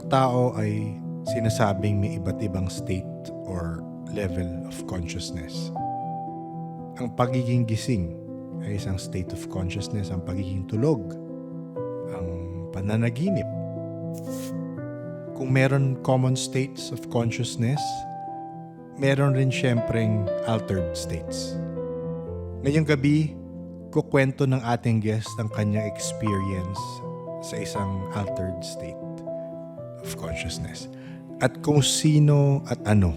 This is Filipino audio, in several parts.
tao ay sinasabing may iba't ibang state or level of consciousness. Ang pagiging gising ay isang state of consciousness, ang pagiging tulog, ang pananaginip. Kung meron common states of consciousness, meron rin syempreng altered states. Ngayong gabi, kukwento ng ating guest ang kanyang experience sa isang altered state of consciousness at kung sino at ano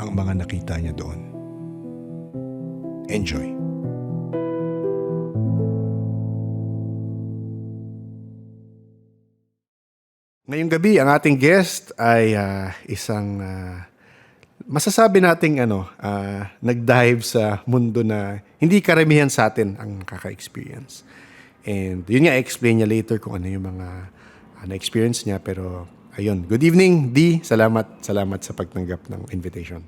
ang mga nakita niya doon. Enjoy! Ngayong gabi, ang ating guest ay isang masasabi nating nag-dive sa mundo na hindi karamihan sa atin ang kaka-experience. And yun nga, explain niya later kung ano yung mga na-experience niya. Pero ayun, good evening, D. Salamat sa pagtanggap ng invitation.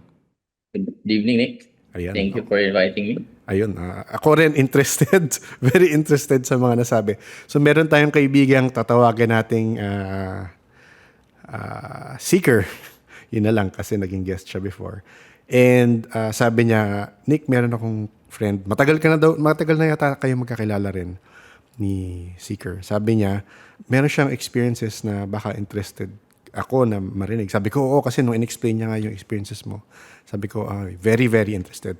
Good evening, Nick. Ayan. Thank you for inviting me. Ayun, ako rin interested, very interested sa mga nasabi. So meron tayong kaibigang tatawagin nating seeker. Yun na lang kasi naging guest siya before. And sabi niya, Nick, meron akong friend. Matagal na yata kayo magkakilala rin ni Seeker. Sabi niya, meron siyang experiences na baka interested ako na marinig. Sabi ko, oo, kasi nung in-explain niya nga yung experiences mo, sabi ko, very, very interested.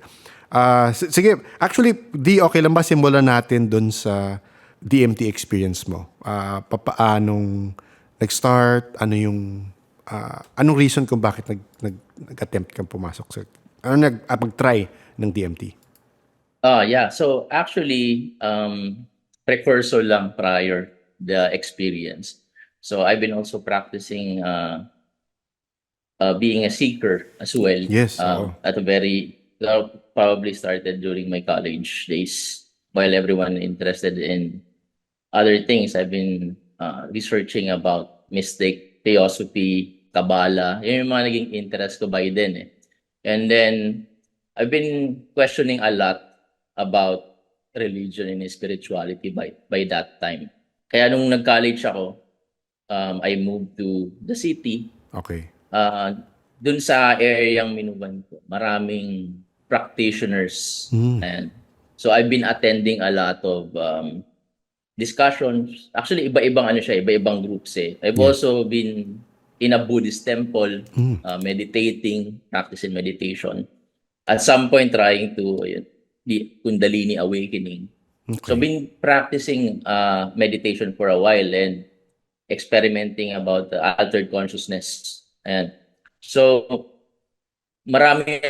Sige, actually, di okay lang ba simulan natin dun sa DMT experience mo? Paanong nag-start? Ano yung anong reason kung bakit nag-attempt kang pumasok sa mag-try ng DMT? Yeah. So actually, precursor lang prior the experience. So I've been also practicing being a seeker as well. Yes. At a very probably started during my college days. While everyone interested in other things, I've been researching about mystic, theosophy, Kabbalah. Yun yung mga naging interest ko by then. And then I've been questioning a lot about religion and spirituality by that time. Kaya nung nag-college ako, I moved to the city. Okay. Dun sa area yung minuban ko, maraming practitioners. And so I've been attending a lot of discussions. Actually, iba-ibang groups eh. I've also been in a Buddhist temple, meditating, practicing meditation. At some point, trying to the Kundalini awakening. Okay. So, been practicing meditation for a while and experimenting about the altered consciousness. And so, marami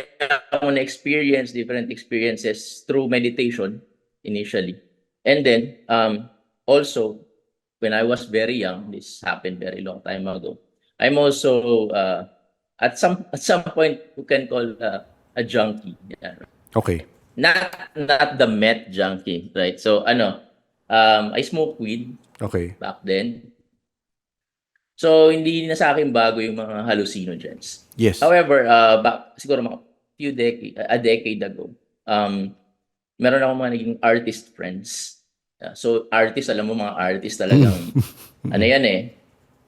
akong na-experience, different experiences through meditation initially. And then, also, when I was very young, this happened very long time ago, I'm also, at some point, you can call a junkie. Yeah. Okay. Not the meth junkie, right? So, I smoke weed Okay. back then. So, hindi na sa akin bago yung mga hallucinogens. Yes. However, siguro a decade ago, meron akong mga naging artist friends. So, artist, alam mo mga artist talagang,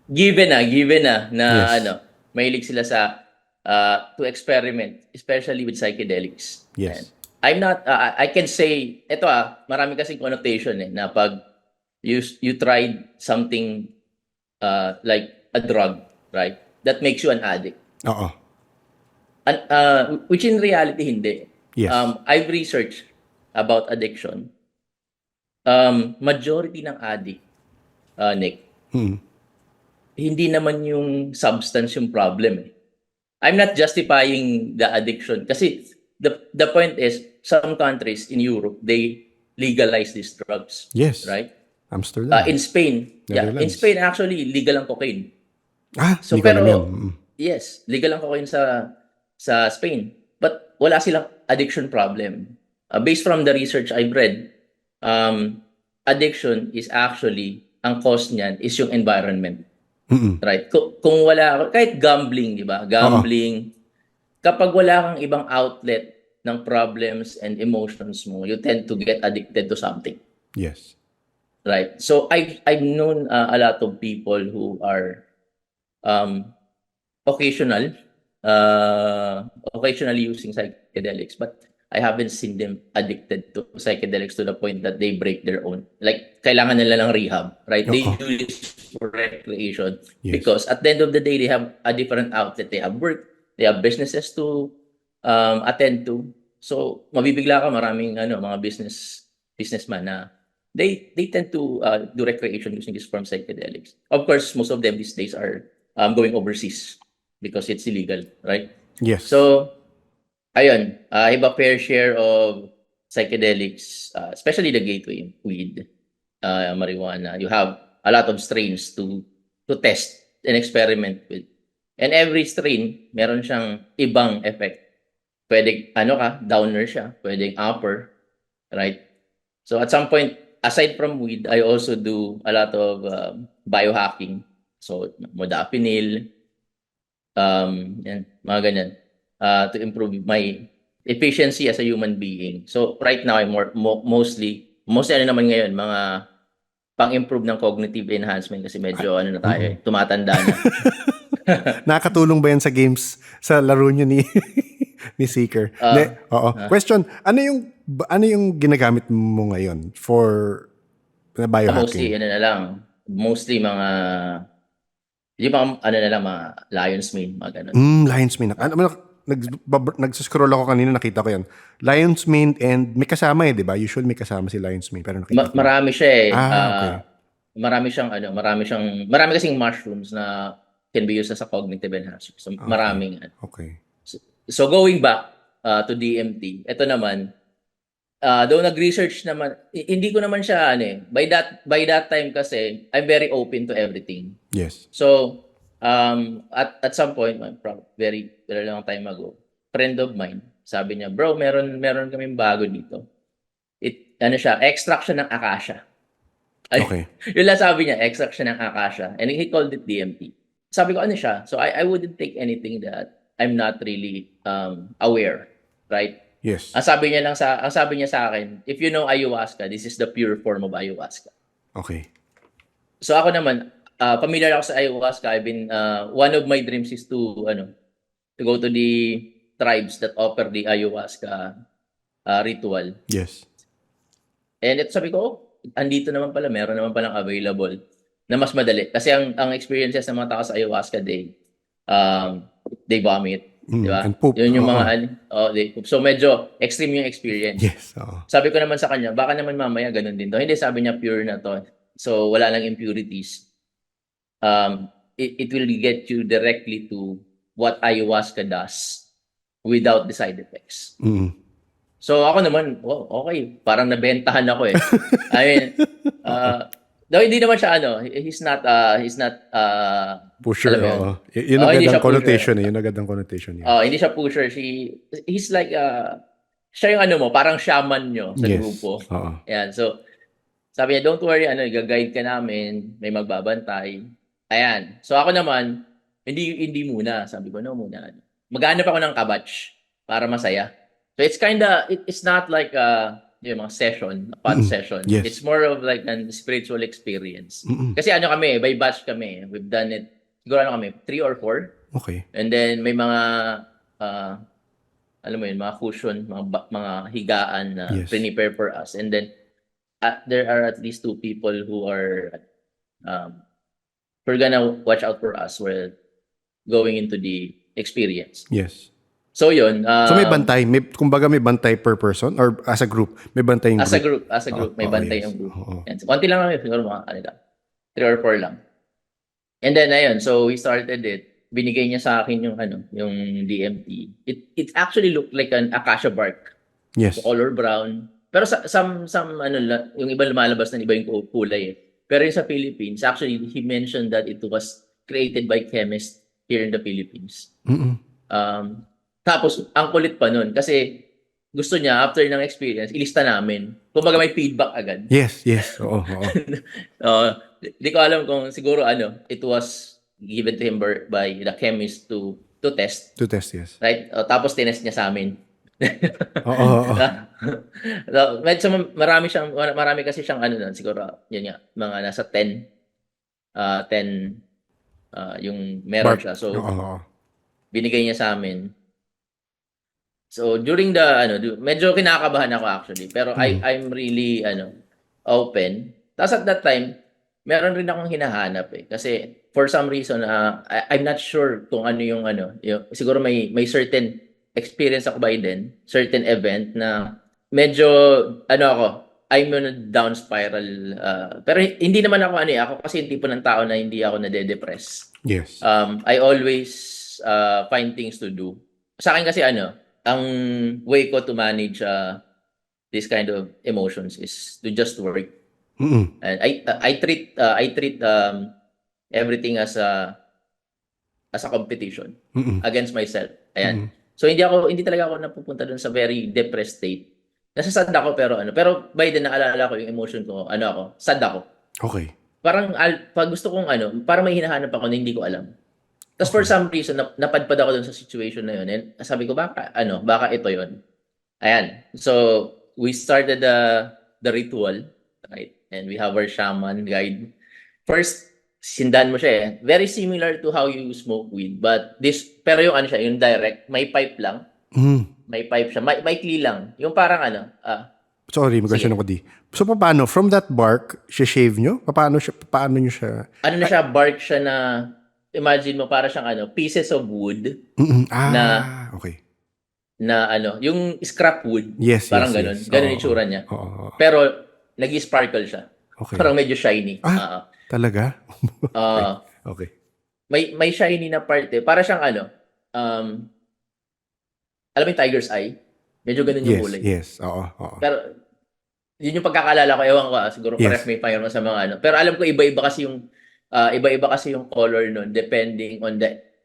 given na Yes. mahilig sila sa to experiment, especially with psychedelics. Yes. And I'm not, I can say, marami kasing connotation na pag you tried something like a drug, right? That makes you an addict. Oo. Which in reality, hindi. Yes. I've researched about addiction. Majority ng addict, Nick, hindi naman yung substance yung problem. I'm not justifying the addiction kasi the point is some countries in Europe, they legalize these drugs. Yes. Right? Amsterdam. In Spain, Netherlands. in Spain actually legal ang cocaine. So, So pero yes, legal ang cocaine sa Spain. But wala silang addiction problem. Based from the research I've read, addiction is actually ang cause niyan is yung environment. Right? Kung wala, kahit gambling, di ba? Gambling, kapag wala kang ibang outlet ng problems and emotions mo, you tend to get addicted to something. Yes. Right? So I've known a lot of people who are um, occasional, occasionally using psychedelics, but I haven't seen them addicted to psychedelics to the point that they break their own. Like, kailangan nila ng rehab, right? They Oo. do this for recreation Yes. because at the end of the day, they have a different outlet. They have work, they have businesses to attend to. So, mabibigla ka maraming mga businessman na they tend to do recreation using this form of psychedelics. Of course, most of them these days are going overseas because it's illegal, right? Yes. So, ayun, I have a fair share of psychedelics, especially the gateway weed, marijuana. You have a lot of strains to test and experiment with. And every strain, meron siyang ibang effect. Pwedeng downer siya, pwedeng upper, right? So at some point, aside from weed, I also do a lot of biohacking. So modafinil, mga ganyan, to improve my efficiency as a human being. So right now, I'm mostly naman ngayon, mga pang-improve ng cognitive enhancement kasi medyo na tayo, tumatanda na. Nakakatulong ba yan sa games, sa laro nyo ni ni Seeker? Oo. Question, ano yung ginagamit mo ngayon for Mostly, biohacking? na lang. Mostly mga, yung mga, na lang, mga lion's mane, mga ganun. Lion's mane. Nagsiscroll ako kanina, nakita ko yan. Lion's mane and may kasama di ba? Usually may kasama si lion's mane, pero nakita ko. Marami siya eh. Okay. Marami kasing mushrooms na can be used as a cognitive enhancer. So, maraming. Okay. So going back to DMT, ito naman, though nag-research naman, hindi ko naman siya by that time kasi I'm very open to everything. Yes. So at some point, very long time ago, friend of mine, sabi niya, bro, meron kaming bago dito. Extract siya ng acacia. Okay. Yun lang sabi niya, extract siya ng acacia. And he called it DMT. Sabi ko, ano siya? So I wouldn't take anything that I'm not really aware, right? Yes. Ang sabi niya sa akin, if you know ayahuasca, this is the pure form of ayahuasca. Okay. So ako naman, familiar ako sa ayahuasca. I've been one of my dreams is to go to the tribes that offer the ayahuasca ritual. Yes. And sabi ko, andito naman pala, meron naman palang available na mas madali. Kasi ang experiences ng mga tao sa ayahuasca, they vomit. Diba? And poop. Yun yung mga, they poop. So medyo extreme yung experience. Yes. Sabi ko naman sa kanya, baka naman mamaya ganun din to. Hindi, sabi niya pure na to. So wala lang impurities. It will get you directly to what ayahuasca does without the side effects. So ako naman, okay, parang nabentahan ako eh. I mean, though hindi naman siya he's not pusher. Yun agad ang connotation eh. Yun agad ang connotation niya. Hindi siya pusher. He's like siya yung parang shaman nyo sa grupo. Ayan, so sabi niya, don't worry, i-guide ka namin, may magbabantay. Ayan. So ako naman, hindi muna. Sabi ko, no muna. Maghanap ako ng kabatch para masaya. So it's not like yung mga session, a fun session. Yes. It's more of like a spiritual experience. Kasi kami, by batch kami. We've done it, siguro kami, 3 or 4. Okay. And then may mga, alam mo yun, mga cushion, mga higaan na prepare for us. And then there are at least 2 people who are, we're gonna watch out for us. We're going into the experience. Yes. So yun. So may bantay, kumbaga may bantay per person or as a group, may bantay yung group. As a group, may bantay yung group. And so, konti lang kami, siguro mga 3 or 4 lang. And then ayun, so we started it. Binigay niya sa akin yung DMT. It actually looked like an acacia bark. Yes. So, color brown. Pero some yung iba lumalabas na iba yung kulay eh. Pero yung sa Philippines, actually he mentioned that it was created by chemists here in the Philippines. Tapos, ang kulit pa nun kasi gusto niya, after ng experience, ilista namin. Kumbaga may feedback agad. Yes. Oo. Di ko alam kung siguro it was given to him by the chemist to test. To test, yes. Right? Tapos tinest niya sa amin. Oo. So, marami kasi siyang siguro, yun nga, mga nasa 10 yung meron Bark. siya. So, Oo, oo. binigay niya sa amin. So, during the, medyo kinakabahan ako actually. Pero I'm really, open. Tapos at that time, meron rin akong hinahanap eh. Kasi, for some reason, I'm not sure kung ano yung, siguro may certain experience ako by then, certain event na medyo, ako, I'm on a down spiral. Pero hindi naman ako ako kasi yung tipo ng tao na hindi ako nade-depress. Yes. I always find things to do. Sa akin kasi ang way ko to manage this kind of emotions is to just work. Mm-mm. And I treat everything as a competition Mm-mm. against myself. Ayan. Mm-mm. So hindi talaga ako napupunta dun sa very depressed state. Nasasad ako pero by then naalala ko yung emotion ko, ako, sad ako. Okay. Parang pag gusto kong parang may hinahanap ako na hindi ko alam. Tapos for some reason, napadpad ako dun sa situation na yun. And sabi ko, baka ito yun. Ayan. So, we started the ritual, right? And we have our shaman guide. First, sindan mo siya eh. Very similar to how you smoke weed. Pero yung siya, yung direct, may pipe lang. May pipe siya. Maikli lang. Yung parang Sorry, may question sige. ako di. So, paano? From that bark, shave nyo? Paano nyo siya? Ano na siya, bark siya na, imagine mo, para siyang pieces of wood Mm-mm. na Okay. yung scrap wood, Yes, parang yes, ganun. yes. Ganun Oo, yung tsura niya. oo, oo. Pero, nag-sparkle siya. Okay. Parang medyo shiny. Talaga? Okay. Ah, Okay. may shiny na part eh. Para siyang alam mo yung tiger's eye? Medyo ganun yung Yes, kulay. yes. Oo, oo. Pero, yun yung pagkakaalala ko. Ewan ko, siguro Yes. correct me if I'm wrong sa mga Pero alam ko iba-iba kasi yung color nun depending on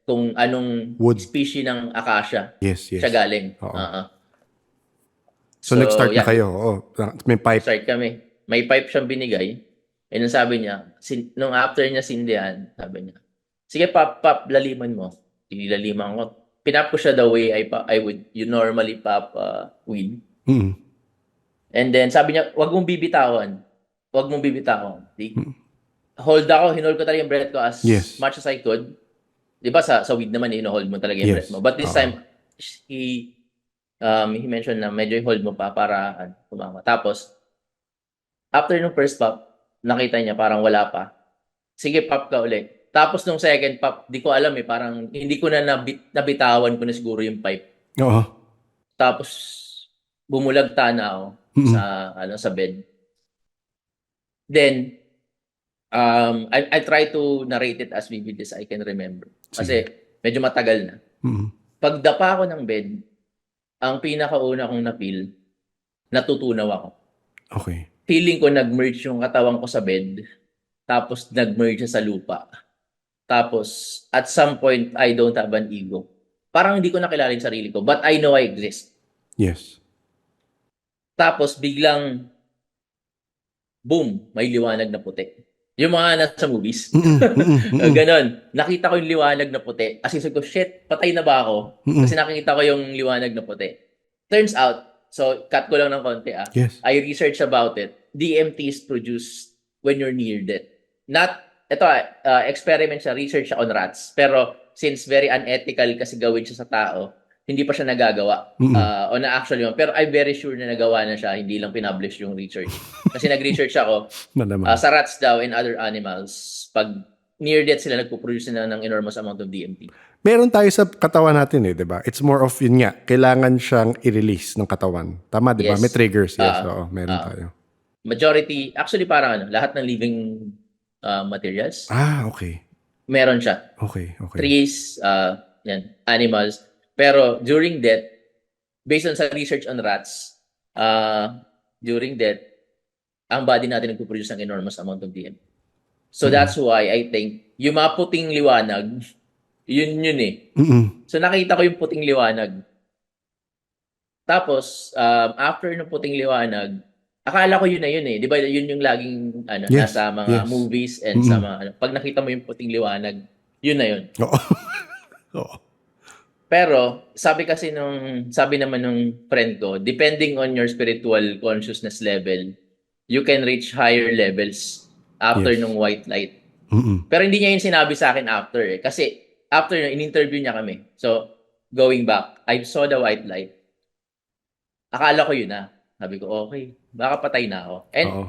kung anong Wood. species ng acacia Yes, yes. siya galing. Oo. Oo. So, nag-start na yeah, kayo. Oo. May pipe. start kami. May pipe siyang binigay. And nung sabi niya, nung after niya sindihan, sabi niya, sige pop, laliman mo. Ilaliman ko. Pinap ko siya the way you normally pop weed. Mm-mm. And then sabi niya, wag mong bibitawan. Wag mong bibitawan. Hinold ko talaga yung breath ko as Yes. much as I could. Di ba sa weed naman, hold mo talaga yung Yes. breath mo. But this Oo. time, he mentioned na medyo hold mo pa para tumama. Tapos, after nung first pop, nakita niya parang wala pa. Sige, pop ka ulit. Tapos nung second pop, di ko alam parang hindi ko na nabitawan ko na siguro yung pipe. Oo. Tapos, bumulagta na ako Mm-mm. sa bed. Then, I try to narrate it as vivid as I can remember. Kasi medyo matagal na. Mm-mm. Pagdapa ko ng bed, ang pinakauna kong na-feel, natutunaw ako. Okay. Feeling ko nag-merge yung katawan ko sa bed, tapos nag-merge siya sa lupa. Tapos, at some point, I don't have an ego. Parang hindi ko nakilala yung sarili ko, but I know I exist. Yes. Tapos, biglang, boom, may liwanag na puti. Yung mga nasa movies. Mm-mm. Mm-mm. Ganon. Nakita ko yung liwanag na puti. As in, ko, shit, patay na ba ako? Kasi nakikita ko yung liwanag na puti. Turns out, so cut ko lang ng konti Yes. I researched about it. DMT is produced when you're near death. Experiment siya, research siya on rats. Pero since very unethical kasi gawin siya sa tao, hindi pa siya nagagawa. O na-actually, pero I'm very sure na nagawa na siya, hindi lang pinublish yung research. Kasi nag-research ako, Malaman. sa rats daw and other animals, pag near death sila, nagpo-produce na ng enormous amount of DMT. Meron tayo sa katawan natin di ba? It's more of yun nga, kailangan siyang i-release ng katawan. Tama, di ba? Yes. May triggers. Yes, oo, meron tayo. Majority, actually parang lahat ng living materials, Okay. meron siya. Okay, okay. Trees, animals. Pero during death, based on sa research on rats, during death, ang body natin nagpo-produce ng enormous amount of DMT. So that's why I think yung mga puting liwanag, yun eh. Mm-mm. So nakita ko yung puting liwanag. Tapos, after ng puting liwanag, akala ko yun na yun eh. Di ba yun yung laging Yes, nasa mga yes. movies and sa mga pag nakita mo yung puting liwanag, yun na yun. Oo. Oo. Pero sabi naman nung friend ko, depending on your spiritual consciousness level, you can reach higher levels after Yes. nung white light. Mm-mm. Pero hindi niya yun sinabi sa akin after eh. Kasi after yun, in-interview niya kami. So, going back, I saw the white light. Akala ko yun na. Sabi ko, okay, baka patay na ako. And Oo.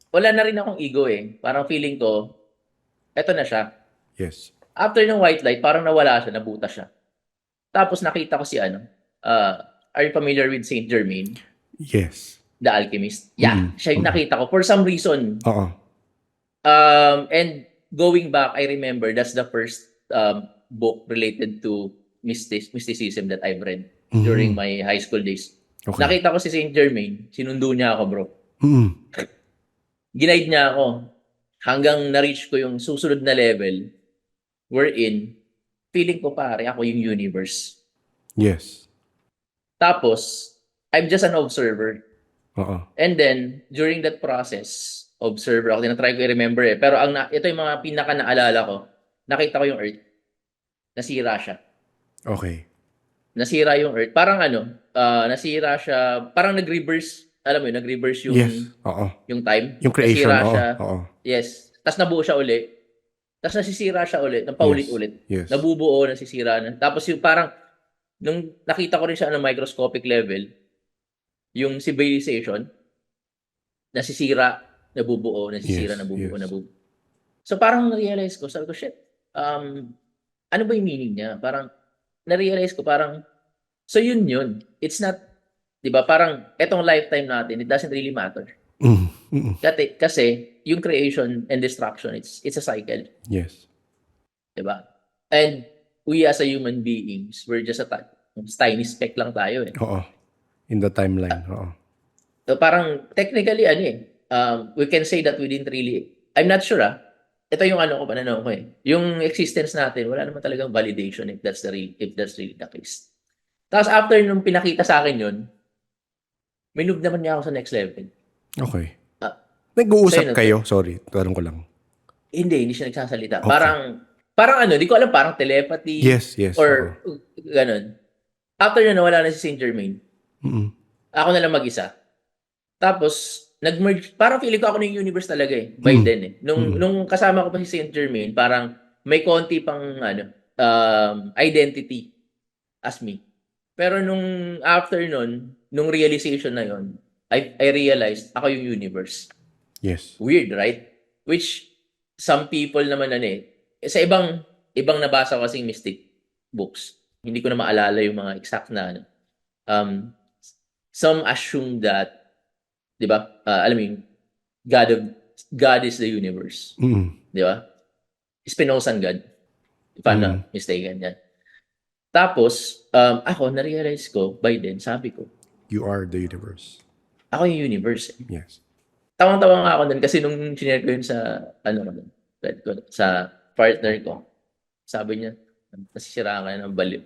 wala na rin akong ego eh. Parang feeling ko, eto na siya. Yes. After ng white light, parang nawala siya, nabuta siya. Tapos nakita ko si uh, are you familiar with Saint Germain, Yes. the alchemist? Yeah, Mm-mm. siya yung nakita ko. For some reason, Oo. and going back, I remember that's the first book related to mysticism that I've read during my high school days. Okay. Nakita ko si Saint Germain, sinundo niya ako, bro. Mm-mm. Ginaid niya ako hanggang na-reach ko yung susunod na level wherein feeling ko pare, ako yung universe. Yes. Tapos, I'm just an observer. Oo. And then, during that process, observer ako, tinatry ko i-remember eh. Pero ito yung mga pinaka naalala ko, nakita ko yung Earth, nasira siya. Okay. Nasira yung Earth. Parang nasira siya, parang nag-reverse, alam mo yun, nag-reverse yung, Yes. Oo. yung time. Yung creation. Nasira Oo. siya. Oo. Yes. Tapos nabuo siya uli. Tapos nasisira siya ulit, ng paulit-ulit. Yes. Nabubuo, nasisira na. Tapos yung parang, nung nakita ko rin siya ng microscopic level, yung civilization, nasisira, nabubuo, nasisira, Yes, nabubuo, yes. nabubuo. So parang na-realize ko, sabi ko, shit, ano ba yung meaning niya? Parang, na-realize ko, parang, so yun. It's not, di ba, parang, etong lifetime natin, it doesn't really matter. Mm. Mm-mm. Kasi, yung creation and destruction, it's a cycle. Yes. Diba? And we as a human beings, we're just a tiny speck lang tayo eh. Oo. In the timeline. Oo. So parang technically we can say that we didn't really, I'm not sure ito yung pananaw ko eh. Yung existence natin, wala naman talagang validation if that's really the case. Tapos after nung pinakita sa akin yun, minove naman niya ako sa next level. Okay. Ah, Nag-uusap sa'yo, kayo? Sorry, tanong ko lang. hindi siya nagsasalita. Okay. Parang di ko alam, parang telepathy. Yes. Or ganun. After na nawala na si Saint Germain, Mm-mm. ako na lang mag-isa. Tapos, nag-merge, parang feeling ko ako na yung universe talaga eh, by then eh. Nung kasama ko pa si Saint Germain, parang may konti pang identity as me. Pero nung after nung realization na yon, I realized ako yung universe. Yes. Weird, right? Which some people naman sa ibang nabasa ko kasing mystic books. Hindi ko na maalala yung mga exact na some assume that, di ba? Alam mo yung God is the universe. Mm-mm. Di ba? Spinozan God. If I'm not mistaken yan. Tapos, ako, na-realize ko, by then, sabi ko, You are the universe. ako yung universe. Yes. Tawang-tawa nga ako dun kasi nung sinare ko yun sa, sa partner ko, sabi niya, nasisira ka ng bait.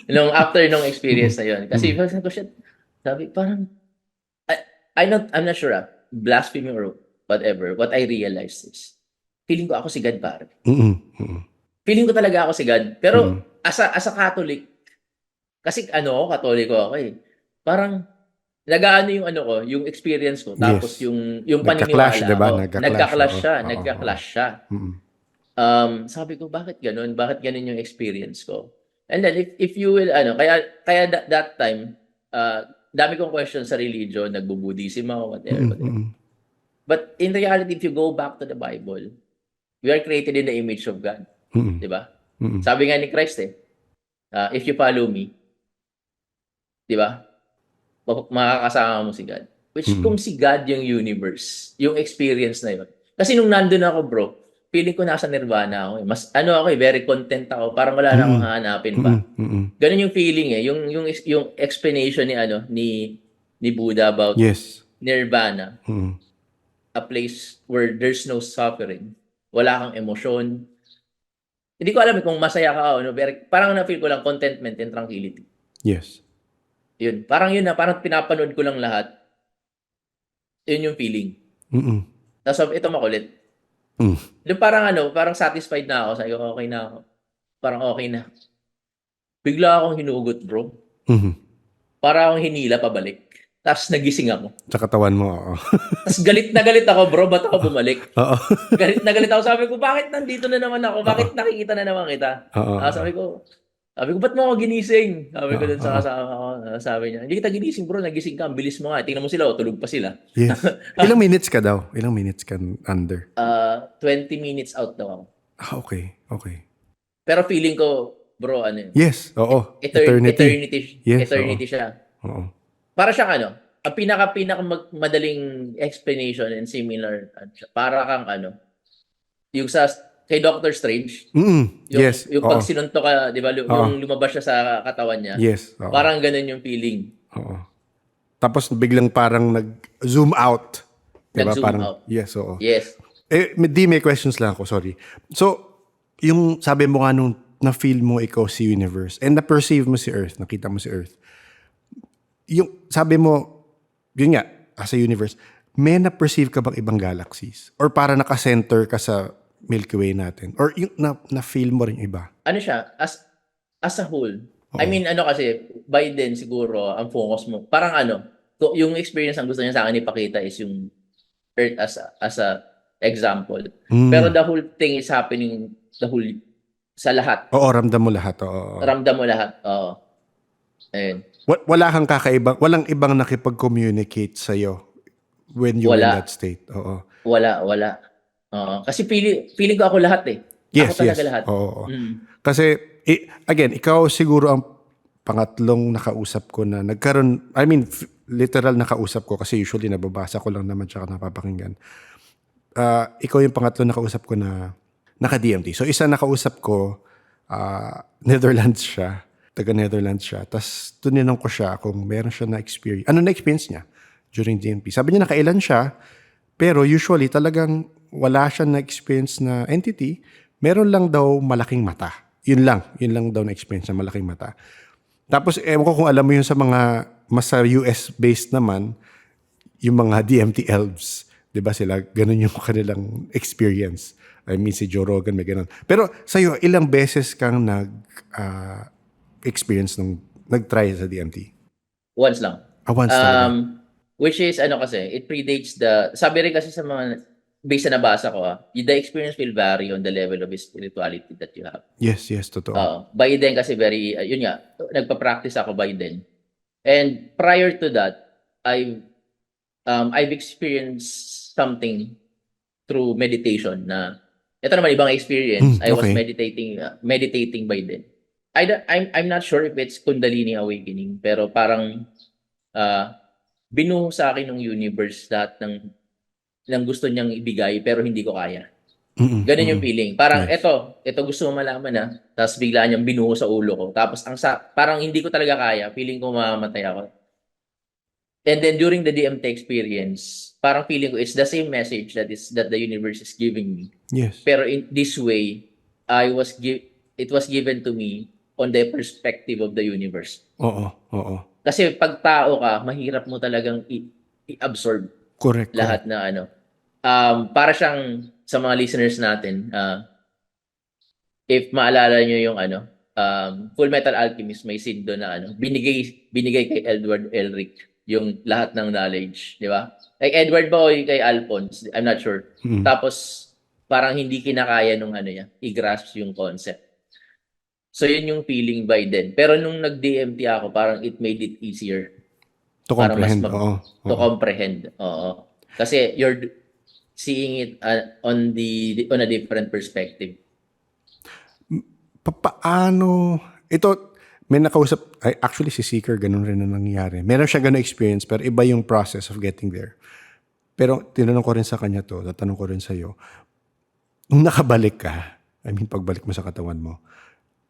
nung after nung experience na yun. Kasi sabi ko, shit, sabi, parang, I'm not sure, blasphemy or whatever, what I realized is, feeling ko ako si God, pare. Mm-mm. Mm-mm. Feeling ko talaga ako si God. Pero, as a Catholic, kasi Katoliko ako eh. Parang, nagaano yung yung experience ko. Tapos Yes. yung Nagka-clash, paniniwala diba? ko. Nagka-clash, oo. Nagka-clash siya. Mm-mm. Sabi ko, bakit ganun? Bakit ganun yung experience ko? And then, if you will, kaya that time, dami kong questions sa religion, nagbo-Buddhism ako, whatever. Mm-mm. But in reality, if you go back to the Bible, we are created in the image of God. Mm-mm. Diba? Mm-mm. Sabi nga ni Christ if you follow me, diba? Makakasama mo si God. Which kung si God yung universe, yung experience na yun. Kasi nung nandun ako, bro, feeling ko nasa nirvana ako eh. Mas very content ako. Parang wala na akong hahanapin pa. Mm-mm. Ganun yung feeling eh. Yung explanation ni Buddha about Yes. nirvana. Mm-mm. A place where there's no suffering. Wala kang emosyon. Hindi ko alam kung masaya ka o parang na-feel ko lang contentment and tranquility. Yes. Yun. Parang parang pinapanood ko lang lahat. Yun yung feeling. Mm-mm. Tapos ito makulit. Yung parang satisfied na ako. Sabi ko, okay na ako. Parang okay na. Bigla akong hinugot, bro. Mm-hmm. Para akong hinila pabalik. Tapos nagising ako. Sa katawan mo, oo. Tapos galit na galit ako, bro, ba't ako bumalik? Oo. Galit na galit ako. Sabi ko, bakit nandito na naman ako? Bakit nakikita na naman kita? Oo. Sabi ko, ba't mo ako ginising? Sabi ko dun sa Oo. kasama ko. Sabi niya, hindi kita ginising, bro. Nagising ka. Ang bilis mo nga. Tingnan mo sila. Tulog pa sila. Yes. Ilang minutes ka daw? Ilang minutes ka under? 20 minutes out daw ako. Okay. Okay. Pero feeling ko, bro, ano yun? Yes. Oo. Eternity. Yes, Eternity siya. Oo. Para siyang ano, ang pinaka madaling explanation and similar, para kang ano, yung kay Doctor Strange, Yes. yung Oo. pag sinuntok ka, di ba, yung lumabas siya sa katawan niya, Yes. Oo. parang ganun yung feeling. Oo. Tapos biglang parang nag-zoom out. Diba? Nag-zoom Parang, out. yes, oo. Yes. May questions lang ako, sorry. So, yung sabi mo nga nung na-feel mo ikaw si Universe and na-perceive mo si Earth, nakita mo si Earth, yung sabi mo, yun nga, as a universe, may na-perceive ka bang ibang galaxies? Or para naka-center ka sa Milky Way natin? Or yung na-feel mo rin iba? Ano siya, as a whole, I mean, ano kasi, by then siguro, ang focus mo, parang ano, yung experience ang gusto niya sa akin ipakita is yung Earth as a example. Pero the whole thing is happening, sa lahat. Oo, ramdam mo lahat. Oo. Ramdam mo lahat. Oo. Ayun. Wala kang walang ibang nakipag-communicate sa'yo when you were in Wala. that state. Oo. Wala. Oo. Kasi feeling ko ako lahat eh. Yes, Ako talaga yes. lahat. Oo. Mm. Kasi, again, ikaw siguro ang pangatlong nakausap ko na nagkaroon, I mean, literal nakausap ko kasi usually nababasa ko lang naman tsaka napapakinggan. Ikaw yung pangatlong nakausap ko na naka-DMT. So, isa nakausap ko, Netherlands siya. Taga-Netherlands siya. Tapos, tuninong ko siya kung meron siya na-experience. Ano na-experience niya during DMT? Sabi niya nakailan siya, pero usually talagang wala siya na-experience na entity. Meron lang daw malaking mata. Yun lang daw na-experience na malaking mata. Tapos, ewan ko kung alam mo yun sa mga, mas sa US-based naman, yung mga DMT elves. Diba sila, ganun yung kanilang experience. I mean, si Joe Rogan may ganun. Pero sa'yo, ilang beses kang experience nung nag-try sa DMT? Once lang. Once talaga. Which is, ano kasi, it predates sabi rin kasi sa mga, based na nabasa ko, the experience will vary on the level of spirituality that you have. Yes, totoo. By then kasi yun nga, nagpa-practice ako by then. And prior to that, I've experienced something through meditation na, ito naman ibang experience. I was okay. meditating by then. I'm not sure if it's Kundalini awakening, pero parang binuho sa akin ng universe lahat ng gusto niyang ibigay pero hindi ko kaya. Ganun yung feeling. Parang Yes. ito gusto mo malaman tapos bigla niyang binuho sa ulo ko. Tapos parang hindi ko talaga kaya, feeling ko mamamatay ako. And then during the DMT experience, parang feeling ko it's the same message that the universe is giving me. Yes. Pero in this way, it was given to me on the perspective of the universe. Oo. Kasi pag tao ka, mahirap mo talagang i-absorb Correct. lahat na ano. Para siyang sa mga listeners natin, if maalala nyo yung Full Metal Alchemist, may scene doon na binigay kay Edward Elric yung lahat ng knowledge, di ba? Kay Edward ba o kay Alphonse? I'm not sure. Tapos parang hindi kinakaya nung niya, i-grasp yung concept. So yun yung feeling by then. Pero nung nag-DMT ako, parang it made it easier. To comprehend. To comprehend. Oo. Kasi you're seeing it on a different perspective. Paano ito, may nakausap, actually si Seeker ganun rin na nangyayari. Meron siya ganun experience pero iba yung process of getting there. Pero tinanong ko rin sa kanya to, tatanong ko rin sa iyo. Nung nakabalik ka, I mean pagbalik mo sa katawan mo,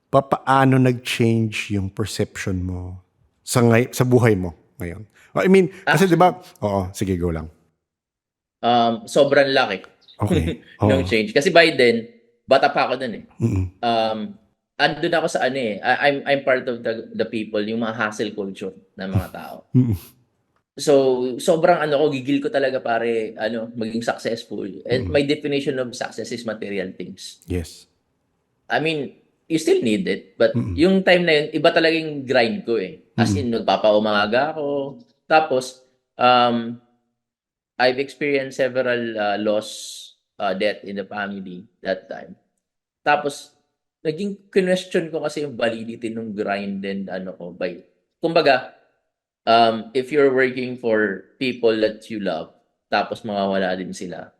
paano nag-change yung perception mo sa buhay mo ngayon? I mean, kasi 'di ba? Oo, sige, go lang. Sobrang laki. Okay. Nung change. Kasi by then, bata pa ako dun eh. Andun ako sa I'm part of the people, yung mga hustle culture ng mga tao. So, sobrang gigil ko talaga pare, maging successful. And my definition of success is material things. Yes. I mean, you still need it, but yung time na yun, iba talaga yung grind ko eh. As in, nagpapaumaga ako, Tapos, I've experienced several death in the family that time. Tapos, naging question ko kasi yung validity ng grind and ano ko by, kumbaga, if you're working for people that you love, tapos mawawala din sila,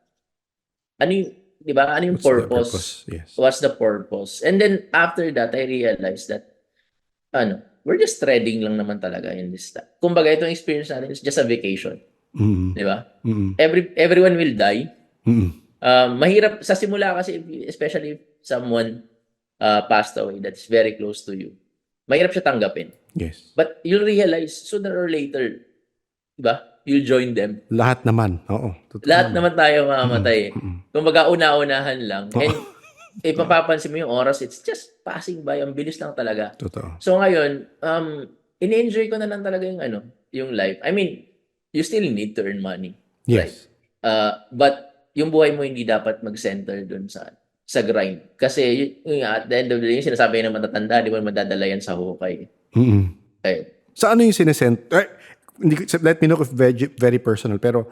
ano yung, di ba, ano yung What's the purpose? purpose? Yes. What's the purpose? And then, after that, I realized that, we're just threading lang naman talaga in this time. Kumbaga, itong experience natin is just a vacation. Mm. Di ba? Mm. Everyone will die. Mm. Mahirap sa simula kasi, especially if someone passed away that's very close to you. Mahirap siya tanggapin. Yes. But you'll realize sooner or later, di ba? You'll join them. Lahat naman. Oo. Totoo Lahat naman tayo mamamatay. Mm. Kumbaga, una-unahan lang. And ipapapansin mo yung oras, it's just passing by. Ang bilis lang talaga. Totoo. So ngayon, ini-enjoy ko na lang talaga yung life. I mean, you still need to earn money. Yes. But yung buhay mo hindi dapat mag-center dun sa grind. Kasi at the end of the day, yung sinasabi ng matatanda, di ba madadala yan sa hukay. Mm. Okay. Sa ano yung let me know if very personal, pero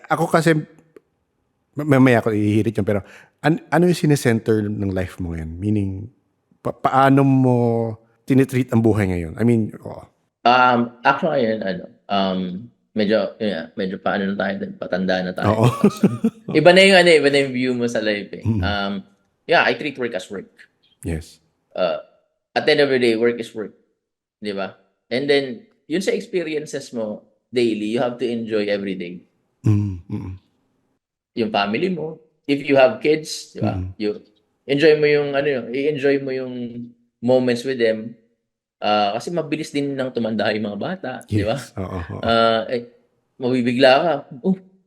ako kasi, mamaya ako ihirit yun, pero ano yung sinesenter ng life mo ngayon? Meaning, paano mo tinitreat ang buhay ngayon? I mean, Actually, medyo paano na tayo, patanda na tayo. Oo. Iba na yung view mo sa life eh. I treat work as work. Yes. At the end of the day, work is work. Di ba? And then, yun sa experiences mo daily, you have to enjoy every day. Mm. Yung family mo, if you have kids, di ba? You enjoy mo i-enjoy mo yung moments with them. Kasi mabilis din nang tumanda yung mga bata, di ba? Yes. Oo. Mabibigla ka.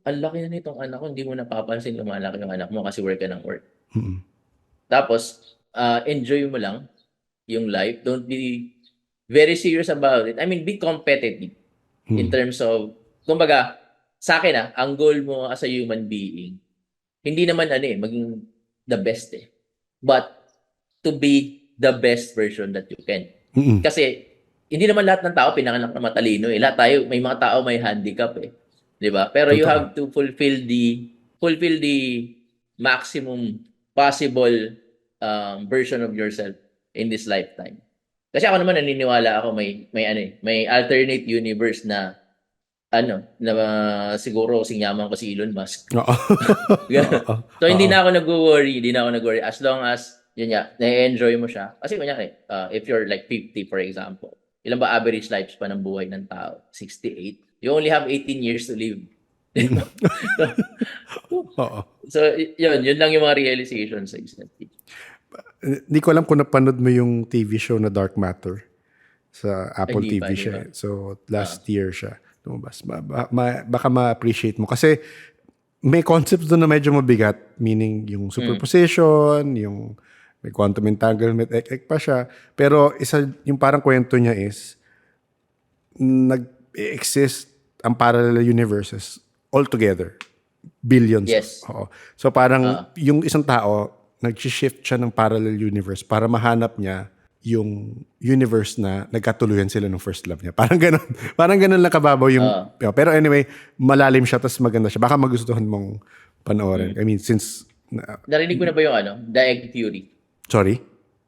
Ang laki na nitong anak ko, hindi mo napapansin lumalaki yung anak mo kasi work ka ng work. Mm. Tapos, enjoy mo lang yung life. Don't be very serious about it. I mean, be competitive in terms of, kumbaga, sa akin ang goal mo as a human being, hindi naman maging the best but to be the best version that you can. Mm. Kasi, hindi naman lahat ng tao pinanganak na matalino Lahat tayo, may mga tao may handicap Di ba? Pero you have to fulfill the maximum possible version of yourself in this lifetime. Kasi ako naman naniniwala ako may alternate universe na siguro sinyaman ko si Elon Musk. Oo. So hindi na ako nag-worry, as long as yun na-enjoy mo siya. Kasi kunyari, if you're like 50 for example, ilan ba average lifespan ng buhay ng tao? 68. You only have 18 years to live. Oo. So yun lang yung mga realizations sa isip. Hindi ko alam kung napanood mo yung TV show na Dark Matter sa Apple Hindi TV pa. siya. So, last year siya lumabas. Baka ma-appreciate mo. Kasi may concepts doon na medyo mabigat. Meaning, yung superposition, yung may quantum entanglement, pa siya. Pero yung parang kwento niya is, nag-exist ang parallel universes altogether. Billions. Yes. Oo. So, parang yung isang tao, nag-shift siya ng parallel universe para mahanap niya yung universe na nagkatuluyan sila ng first love niya. Parang ganun. Parang ganun lang kababaw yung... Pero anyway, malalim siya tapos maganda siya. Baka magustuhan mong panoorin. I mean, since... Narinig ko na ba yung the egg theory? Sorry?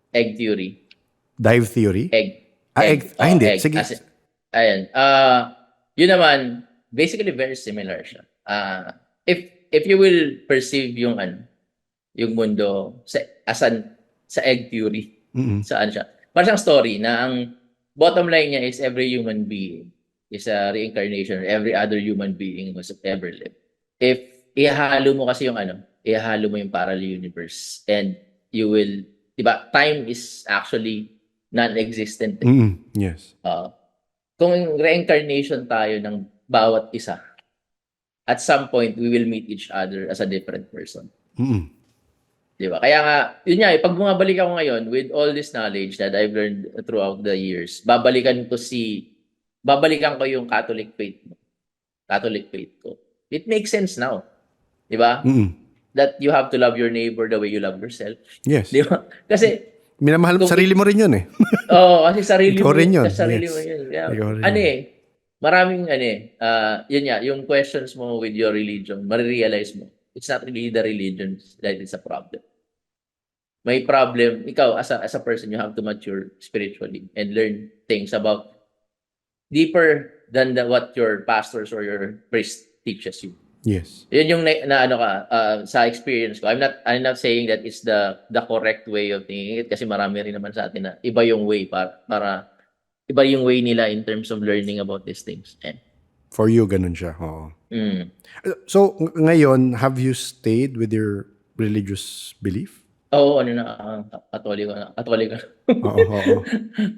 Egg theory. Dive theory? Egg. Egg. Hindi. Egg. Sige. Ayan. Yun naman, basically very similar siya. If you will perceive yung mundo sa egg theory. Saan siya? Parang siyang story na ang bottom line niya is every human being is a reincarnation of every other human being who has ever lived. If ihahalo mo kasi ihahalo mo yung parallel universe and you will, diba, time is actually non-existent. Yes. Kung reincarnation tayo ng bawat isa, at some point, we will meet each other as a different person. Diba? Kaya nga, yun nga, pag bumabalik ako ngayon with all this knowledge that I've learned throughout the years, babalikan ko yung Catholic faith mo. Catholic faith ko. It makes sense now. Diba? That you have to love your neighbor the way you love yourself. Yes. Diba? Kasi, minamahal mo sarili mo rin yun eh. Oo, kasi sarili Ikaw mo rin yun. Sarili Yes. mo yun. Yeah. Ikaw rin Ano yun. maraming yun nga, yung questions mo with your religion, marirealize mo, it's not really the religion that is a problem. May problem, ikaw as a person, you have to mature spiritually and learn things about deeper than what your pastors or your priest teaches you. Yes. Yun yung na ano ka sa experience ko. I'm not saying that it's the correct way of thinking it kasi marami rin naman sa atin na iba yung way para iba yung way nila in terms of learning about these things. For you, ganun siya. Oo. Mm. So, ngayon, have you stayed with your religious belief? Oo, Katoliko na. Oo, oo.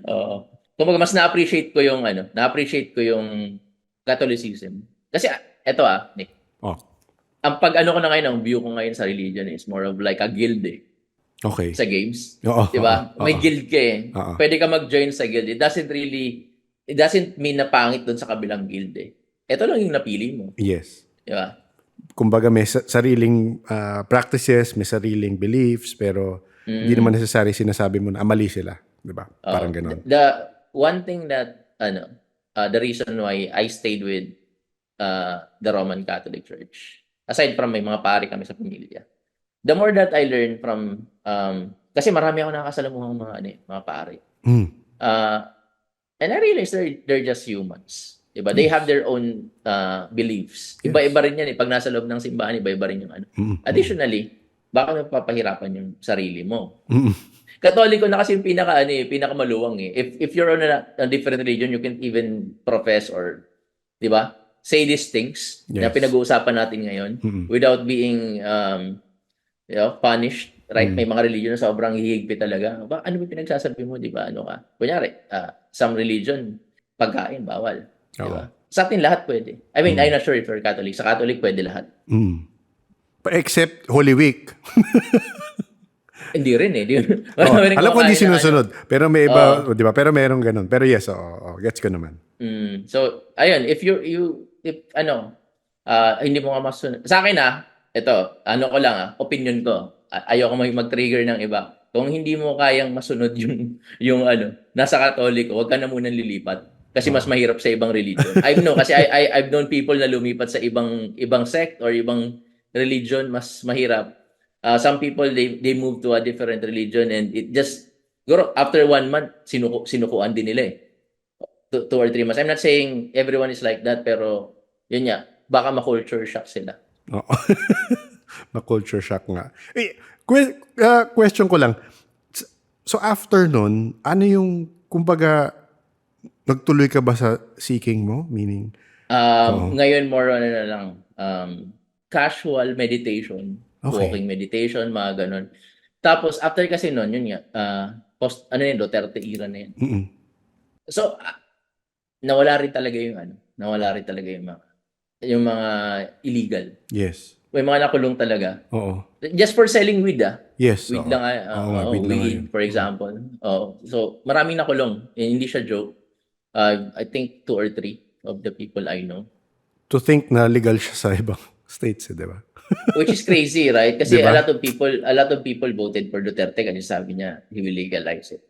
Oo. Kumbaga mas na-appreciate ko yung Catholicism. Kasi eto Nick. Oh, Ang pag-ano ko na ngayon, ang view ko ngayon sa religion is more of like a guild okay. sa games. Oo, 'Di ba? oo, May oo. guild ka eh. Oo. Pwede ka mag-join sa guild. It doesn't mean na pangit doon sa kabilang guild eh. Ito lang yung napili mo. Yes. 'Di ba? Kumbaga may sariling practices, may sariling beliefs, pero hindi naman necessary sinasabi mo na mali sila. Di ba? Parang gano'n. The one thing that the reason why I stayed with the Roman Catholic Church, aside from may mga pari kami sa pamilya, the more that I learn from kasi marami ako nakakasalamuhang mga pari. Mm. And I realize they're just humans. Diba? They have their own beliefs. Iba-iba rin yan. Pag nasa loob ng simbahan, iba-iba rin yung ano. Additionally, baka napapahirapan yung sarili mo. Katoliko na kasi yung pinakamaluwang eh. If you're on a different religion, you can even profess or, di ba, say these things na Yes. pinag-uusapan natin ngayon without being punished. Right? May mga religion na sobrang hihigpit talaga. Ano ba pinagsasabi mo, di ba? Ano ka? Kunyari, some religion, pagkain, bawal. Di ba? Sa atin lahat pwede. I mean, I'm not sure if you're Catholic. Sa Catholic, pwede lahat. Except Holy Week. Hindi rin eh. Alam ko hindi sinusunod. Pero may iba, di ba? Pero merong ganun. Pero yes, gets ko naman. So, ayun, if hindi mo nga masunod. Sa akin ito, ko lang opinion ko. Ayoko mag-trigger ng iba. Kung hindi mo kayang masunod yung nasa Katoliko, wag ka na munang lilipat. Kasi mas mahirap sa ibang religion. Kasi I've known people na lumipat sa ibang sect or ibang religion, mas mahirap. Some people, they move to a different religion and it just, after 1 month, sinukuan din nila 2 or 3 months. I'm not saying everyone is like that, pero yun nga, baka ma-culture shock sila. Oo. Ma-culture shock nga. Question ko lang. So after nun, ano yung, kumbaga, nagtuloy ka ba sa seeking mo? Meaning? Ngayon, more on casual meditation, walking meditation, mga ganun. Tapos, after kasi nun, yun nga, Duterte era na yan. So, nawala rin talaga yung mga illegal. Yes. May mga nakulong talaga. Oo. Just for selling weed Yes. Weed lang weed, for example. So, maraming nakulong. Hindi siya joke. I think 2 or 3 of the people I know. To think na legal siya sa ibang states, di ba? Which is crazy, right? Kasi diba? a lot of people voted for Duterte kasi sabi niya he will legalize it.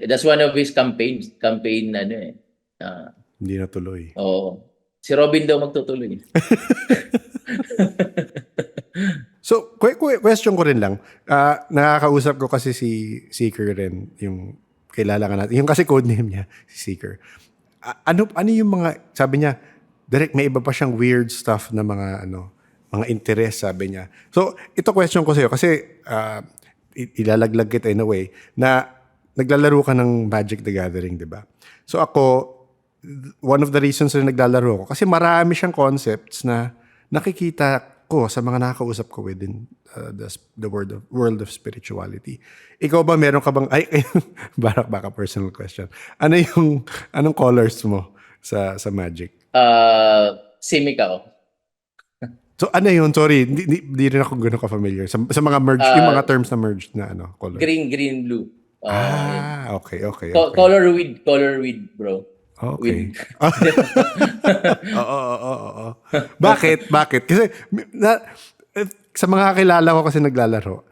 That's one of his campaign Hindi natuloy. Oo. Si Robin daw magtutuloy. So, question ko rin lang. Nakakausap ko kasi si Seeker rin, yung kilala ka natin. Yung kasi codename niya, si Seeker. Ano yung mga, sabi niya, direct may iba pa siyang weird stuff na mga interest, sabi niya. So, ito question ko sa'yo kasi ilalaglag kita in a way na naglalaro ka ng Magic the Gathering, di ba? So ako, one of the reasons na naglalaro ko, kasi marami siyang concepts na nakikita ko sa mga nakakausap ko within the world of spirituality. Ikaw ba, meron ka bang, baka personal question. Anong colors mo sa Magic? Simic ako. So ano yun? Sorry, hindi rin ako gano'n ka-familiar. Sa mga merged, yung mga terms na merged na color. Green, blue. Okay. Color weed, bro. Okay. Oo. Bakit? Kasi sa mga kakilala ko kasi naglalaro,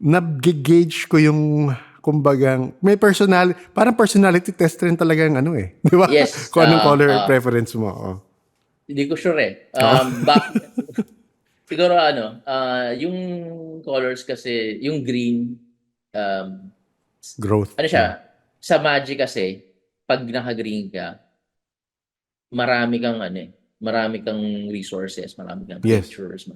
nag-gauge ko yung kumbagang, may parang personality test rin talaga ang ano eh. Di ba? Yes, Kung anong color ah, preference mo. Oh. hindi ko sure eh. Oo. Siguro yung colors kasi, yung green, um, Growth. ano siya, sa Magic kasi, pag naka-green ka, marami kang resources, marami kang Yes. creatures,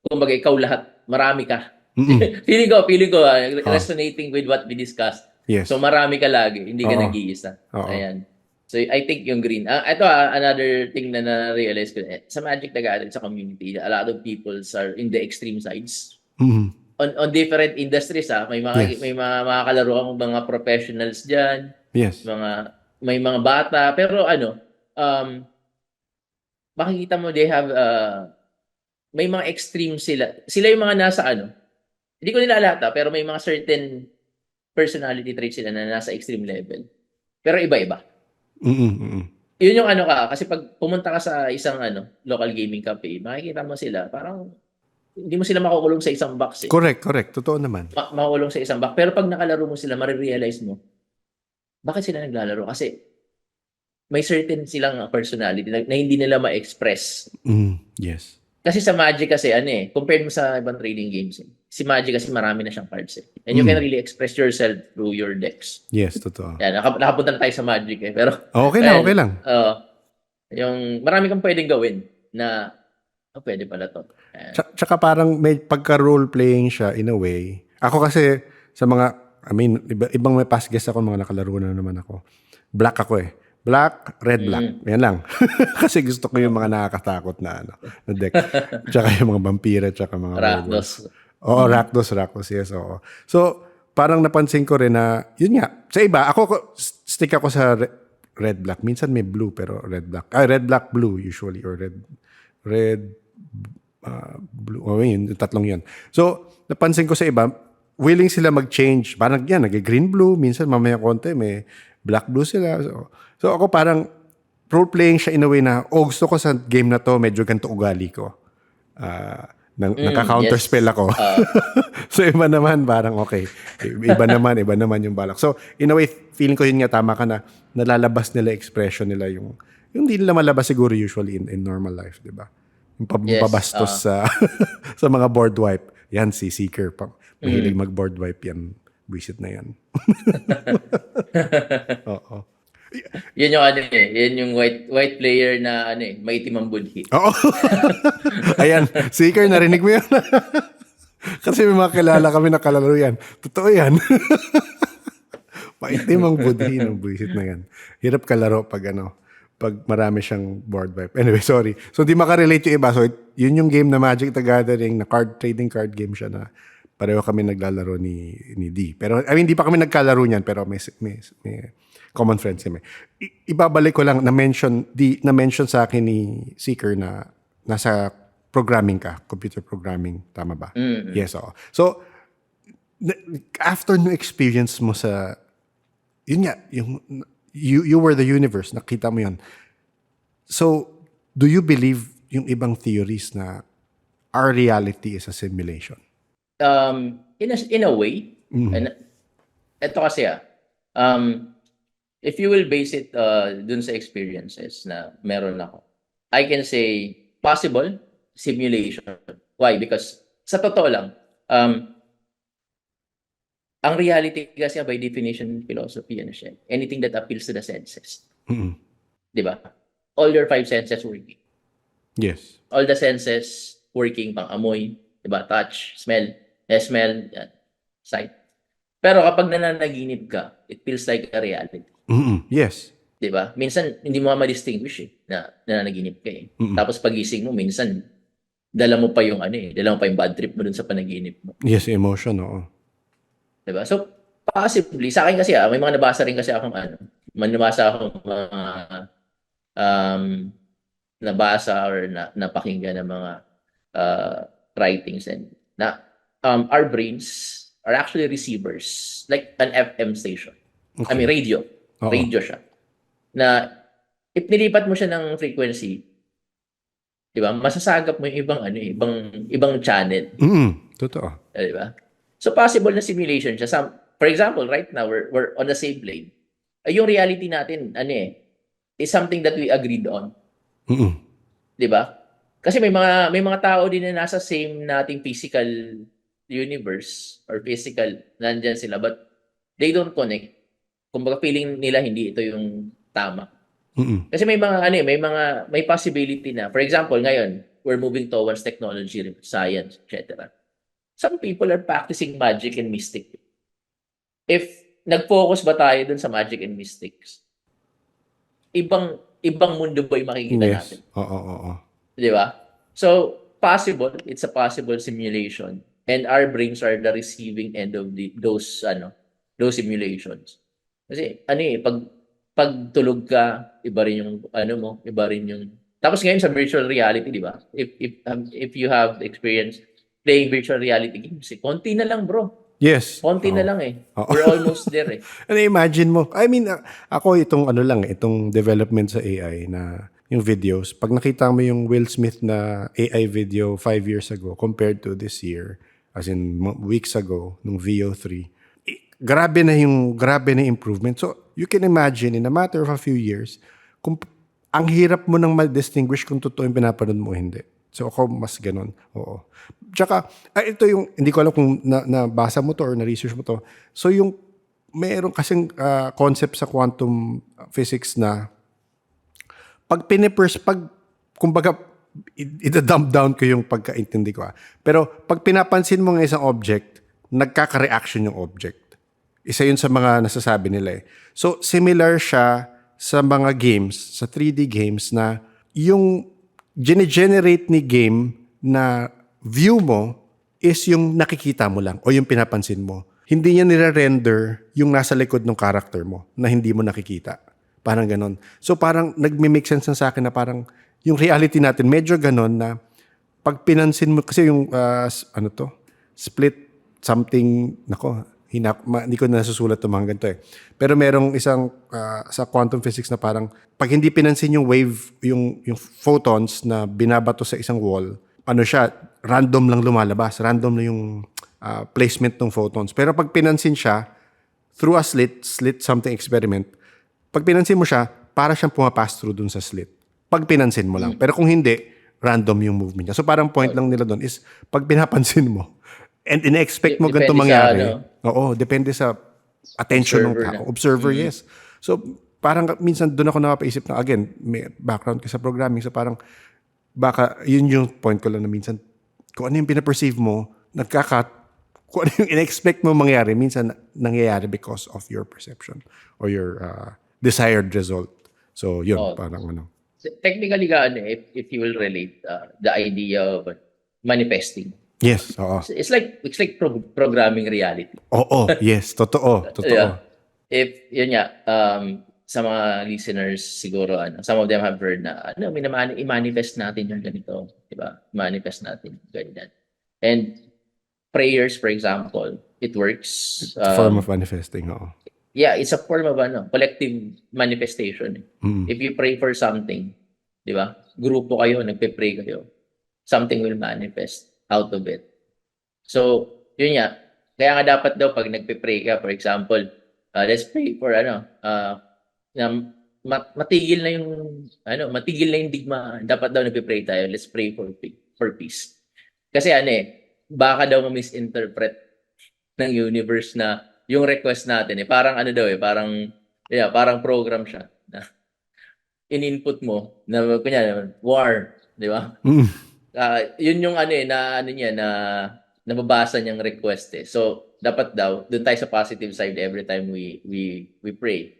kumbaga ikaw lahat, marami ka. Mm-mm. Feeling ko, Oh. resonating with what we discussed. Yes. So marami ka lagi, hindi ka Oo. nag-iisa. Oo. Ayan. So I think yung green. Ito another thing na na-realize ko, sa Magic the Gathering sa community, a lot of people are in the extreme sides. Mm-hmm. On different industries Yes. may mga makakalaro ang mga professionals diyan, Yes. may mga bata, pero makikita mo they have may mga extreme sila. Sila yung mga nasa hindi ko nila lahat pero may mga certain personality traits sila na nasa extreme level. Pero iba-iba. Mm-mm. Mm-mm. Yun yung kasi pag pumunta ka sa isang local gaming cafe, makikita mo sila, parang hindi mo sila makukulong sa isang box eh. Correct. Totoo naman. Makukulong sa isang box. Pero pag nakalaro mo sila, marirealize mo, bakit sila naglalaro? Kasi may certain silang personality na hindi nila ma-express. Yes. Kasi sa Magic kasi compared mo sa ibang trading games si Magic kasi marami na siyang cards eh. And you can really express yourself through your decks. Yes, totoo. Yan, nakapunta na tayo sa Magic eh. Pero Okay lang, okay lang. yung marami kang pwedeng gawin na pwede pala to. Tsaka parang may pagka-role-playing siya in a way. Ako kasi sa mga, ibang may past guest ako, mga nakalaro na naman ako. Black ako eh. Black, red, black. Yan lang. Kasi gusto ko yung mga nakakatakot na na deck. Tsaka yung mga vampira, tsaka mga Rakdos. Oo, Rakdos, yes, oo. So, parang napansin ko rin na, yun nga, sa iba, stick ako sa red, black. Minsan may blue, pero red, black. Red, black, blue usually, or red, blue. Yun, yung tatlong yun. So, napansin ko sa iba, willing sila mag-change. Parang yan, nag-green, blue. Minsan, mamaya konti, may black, blue sila. So ako parang role-playing siya in a way na, gusto ko sa game na to, medyo ganito ugali ko. Naka-counterspell ako. So iba naman, parang okay. Iba naman yung balak. So in a way, feeling ko yun nga, tama ka na, nalalabas nila expression nila yung di nila malabas siguro usually in normal life, di ba? Yung pabastos sa sa mga board wipe. Yan, si Seeker. Mahilig mag-board wipe yan. Visit na yan. Oo. Yan yung yan yung white player na maitim ang budhi. Oo. Ayan, Seeker, narinig mo yan. Kasi may mga kilala kami na kalaro yan. Totoo yan. Maitim ang budhi ng buwisit na yan. Hirap kalaro pag marami siyang board wipe. Anyway, sorry. So, di makarelate yung iba. So, yun yung game na Magic the Gathering, na trading card game siya na pareho kami naglalaro ni D. Pero, di pa kami nagkalaro niyan, pero may common friends kami. Ibabalik ko lang, na-mention sa akin ni Seeker na nasa programming ka, computer programming, tama ba? Mm-hmm. Yes, oo. So, after no experience mo sa, yun nga, you were the universe, nakita mo yun. So, do you believe yung ibang theories na our reality is a simulation? In a way, and ito kasi if you will base it dun sa experiences na meron ako, I can say possible simulation. Why? Because sa totoo lang, ang reality kasi by definition philosophy siya. Anything that appeals to the senses. Di ba? All your 5 senses working. Yes. All the senses working, pang amoy, di ba? Touch, smell, sight. Pero kapag nananaginip ka, it feels like a reality. Yes. Di ba? Minsan, hindi mo ma-distinguish na nananaginip ka eh. Tapos pagising mo, minsan, dala mo pa yung bad trip mo dun sa panaginip mo. Yes, emotion, oo. Di ba? So, possibly, sa akin kasi may mga nabasa rin kasi akong nabasa or napakinggan ng mga writings and na our brains are actually receivers, like an FM station. Okay. I mean, radio. Oo. Radio siya. Na, if nilipat mo siya ng frequency, di ba, masasagap mo yung ibang channel. Totoo. Di ba? So, possible na simulation siya. for example, right now, we're on the same plane. Yung reality natin, is something that we agreed on. Mm-mm. 'Di ba? Kasi may mga tao din na nasa same nating physical universe or physical, nandiyan sila, but they don't connect. Kumbaga feeling nila hindi ito yung tama. Mm-mm. Kasi may possibility na. For example, ngayon, we're moving towards technology, science, etc. Some people are practicing magic and mystic. If nag-focus ba tayo dun sa magic and mystics, ibang mundo ba yung makikita natin? Yes. Oo. Di ba? So, possible, it's a possible simulation. And our brains are the receiving end of those simulations. Kasi, pag tulog ka, iba rin yung, iba rin yung, tapos ngayon sa virtual reality, di ba? If you have experience playing virtual reality games, konti na lang, bro. Yes. Konti na Oo. lang eh. Oo. We're almost there eh. Ano, imagine mo, I mean, ako itong itong development sa AI na yung videos, pag nakita mo yung Will Smith na AI video 5 years ago compared to this year, as in weeks ago, nung VO3, grabe na improvement. So, you can imagine in a matter of a few years, kung ang hirap mo nang ma-distinguish kung totoo yung pinapanood mo o hindi. So, ako mas ganun. Oo. Tsaka, ito yung, hindi ko alam kung nabasa mo to or na-research mo to. So, yung meron kasing concept sa quantum physics na kumbaga, ida-dump down ko yung pagkaintindi ko. Pero pag pinapansin mo ng isang object, nagkaka-reaction yung object. Isa yun sa mga nasasabi nila eh. So, similar siya sa mga games, sa 3D games na yung generate ni game na view mo is yung nakikita mo lang o yung pinapansin mo. Hindi niya nire-render yung nasa likod ng character mo na hindi mo nakikita. Parang ganon. So parang nagme-make sense na sa akin na parang yung reality natin medyo ganon na pag pinansin mo kasi yung split something hindi ko na nasusulat yung mga ganito eh. Pero merong isang sa quantum physics na parang pag hindi pinansin yung wave, yung photons na binabato sa isang wall, random lang lumalabas. Random na yung placement ng photons. Pero pag pinansin siya, through a slit something experiment, pag pinansin mo siya, para siyang pumapass through dun sa slit. Pag pinansin mo lang. Pero kung hindi, random yung movement niya. So parang point lang nila doon is pag pinapansin mo, and ina-expect mo ganito mangyari. Depende sa attention ng tao. Observer, yes. So, parang minsan doon ako napapaisip na, again, may background ka sa programming. So, parang, baka, yun yung point ko lang na minsan, kung ano yung pinaperceive mo, kung ano yung ina-expect mo mangyari, minsan nangyayari because of your perception or your desired result. So, yun, parang Technically, if you will relate, the idea of manifesting. Yes, oo. It's like programming reality. Oo, yes, totoo. Yeah. If yun nga, sa mga listeners siguro some of them have heard na i-manifest natin yung ganito, 'di ba? Manifest natin ganyan. And prayers, for example, it works. It's a form of manifesting, oo. Yeah, it's a form of collective manifestation. If you pray for something, 'di ba? Grupo kayo, nagpe-pray kayo. Something will manifest out of it. So, yun nga. Kaya nga dapat daw pag nagpe-pray ka, for example, let's pray for na matigil na yung digma. Dapat daw nagpe-pray tayo. Let's pray for peace. Kasi baka daw ma-misinterpret ng universe na yung request natin parang parang program siya na in-input mo na kunya war, di ba? Yun yung na nababasa niyang request eh. So dapat daw doon tayo sa positive side every time we pray.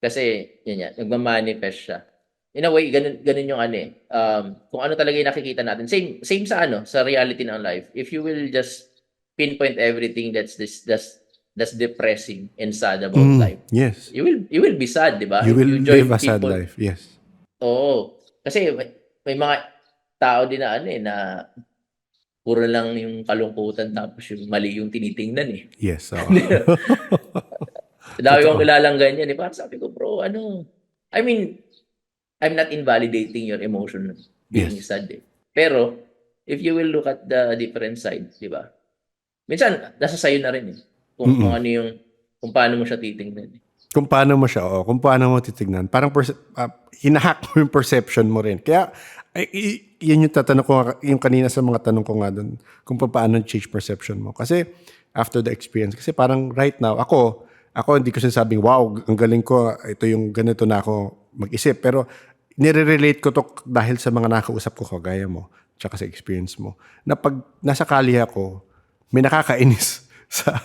Kasi yun yan, nagma-manifest siya. In a way, ganun yung kung ano talaga yung nakikita natin. Same sa reality ng life. If you will just pinpoint everything that's depressing and sad about life. Yes. You will be sad, di ba? You will live a sad life, yes. Oo. Kasi may mga tao din na puro lang yung kalungkutan tapos yung mali yung tinitingnan eh. Yes. Dami kong kilalang ganyan eh. Parang sabi ko, bro, I mean, I'm not invalidating your emotion being sad eh. Pero, if you will look at the different side, di ba? Minsan, nasa sayo na rin eh. Kung ano yung kung paano mo siya titingnan. Kung paano mo siya, oo, kung paano mo titignan. Parang hinahack mo yung perception mo rin. Kaya, yun yung tatanong ko, yung kanina sa mga tanong ko nga doon, kung paano change perception mo. Kasi, after the experience, kasi parang right now, ako hindi ko sinasabing, wow, ang galing ko, ito yung ganito na ako mag-isip. Pero, nire-relate ko to dahil sa mga nakausap ko, kagaya mo, tsaka sa experience mo, na pag nasa kali ako, may nakakainis sa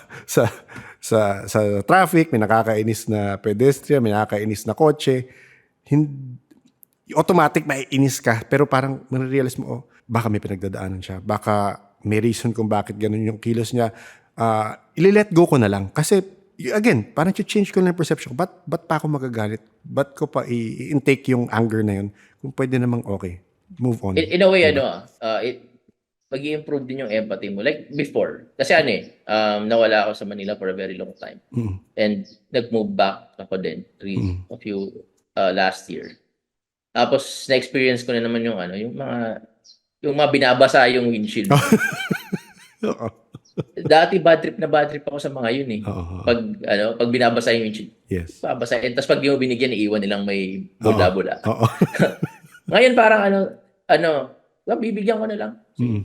sa traffic, may nakakainis na pedestrian, may nakakainis na kotse. Automatic maiinis ka, pero parang marirealize mo, oh, baka may pinagdadaanan siya. Baka may reason kung bakit ganun yung kilos niya. Ili-let go ko na lang. Kasi, again, parang change ko na yung perception ko. Ba't pa ako magagalit? Ba't ko pa i-intake yung anger na yun? Kung pwede namang okay, move on. In a way, mag-i-improve din yung empathy mo. Like before. Kasi nawala ako sa Manila for a very long time. And nag-move back ako din last year. Tapos na-experience ko na naman yung yung mga binabasa yung windshield. Oo. Dati bad trip ako sa mga yun eh. Oo. Pag binabasa yung windshield. Yes. Babasahin. Tapos pag di mo binigyan, iiwan nilang may bula-bula. Oo. Ngayon parang bibigyan ko na lang.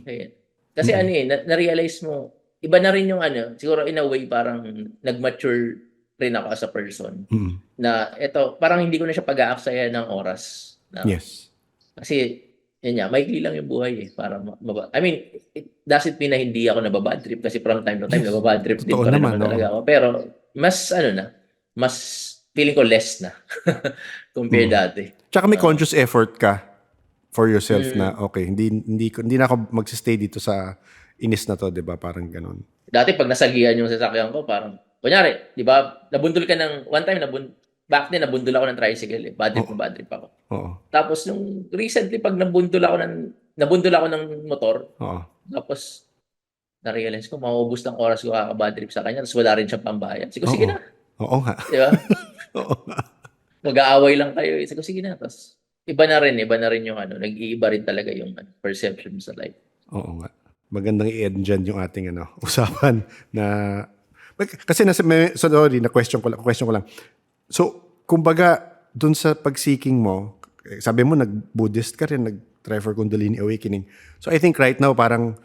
Ayan. Kasi na-realize mo, iba na rin yung siguro in a way parang nag-mature rin ako as a person. Na ito, parang hindi ko na siya pag-aaksaya ng oras. Yes. Kasi, yun nga, maikli lang yung buhay eh. Para I mean, it doesn't mean na hindi ako nababad trip kasi from time to time nababad trip din pa rin naman talaga ako. Pero, mas mas feeling ko less na compared dati. Tsaka may conscious effort ka for yourself na okay, hindi na ako magsistay dito sa inis na to, 'di ba? Parang ganun. Dati pag nasagihan yung sasakyan ko, parang kunyari, 'di ba? Nabundol ka ng one time back then nabundol ako ng tricycle eh. Bad trip ako. Oo. Tapos nung recently pag nabundol ako ng motor. Oo. Tapos na-realize ko mauubos ng oras ko kaka-bad trip sa kanya, tapos wala rin siyang pambayad. Sige na. Oo nga. 'Di ba? Oo nga. Mag-aaway lang kayo. Sige na. Tapos iba na rin yung nag-iiba rin talaga yung perception sa life. Oo nga. Magandang i-end dyan yung ating usapan na kasi sorry, na question ko lang. So, kumbaga dun sa pag-seeking mo, sabi mo nag-Buddhist ka rin, nag-try for Kundalini Awakening. So, I think right now parang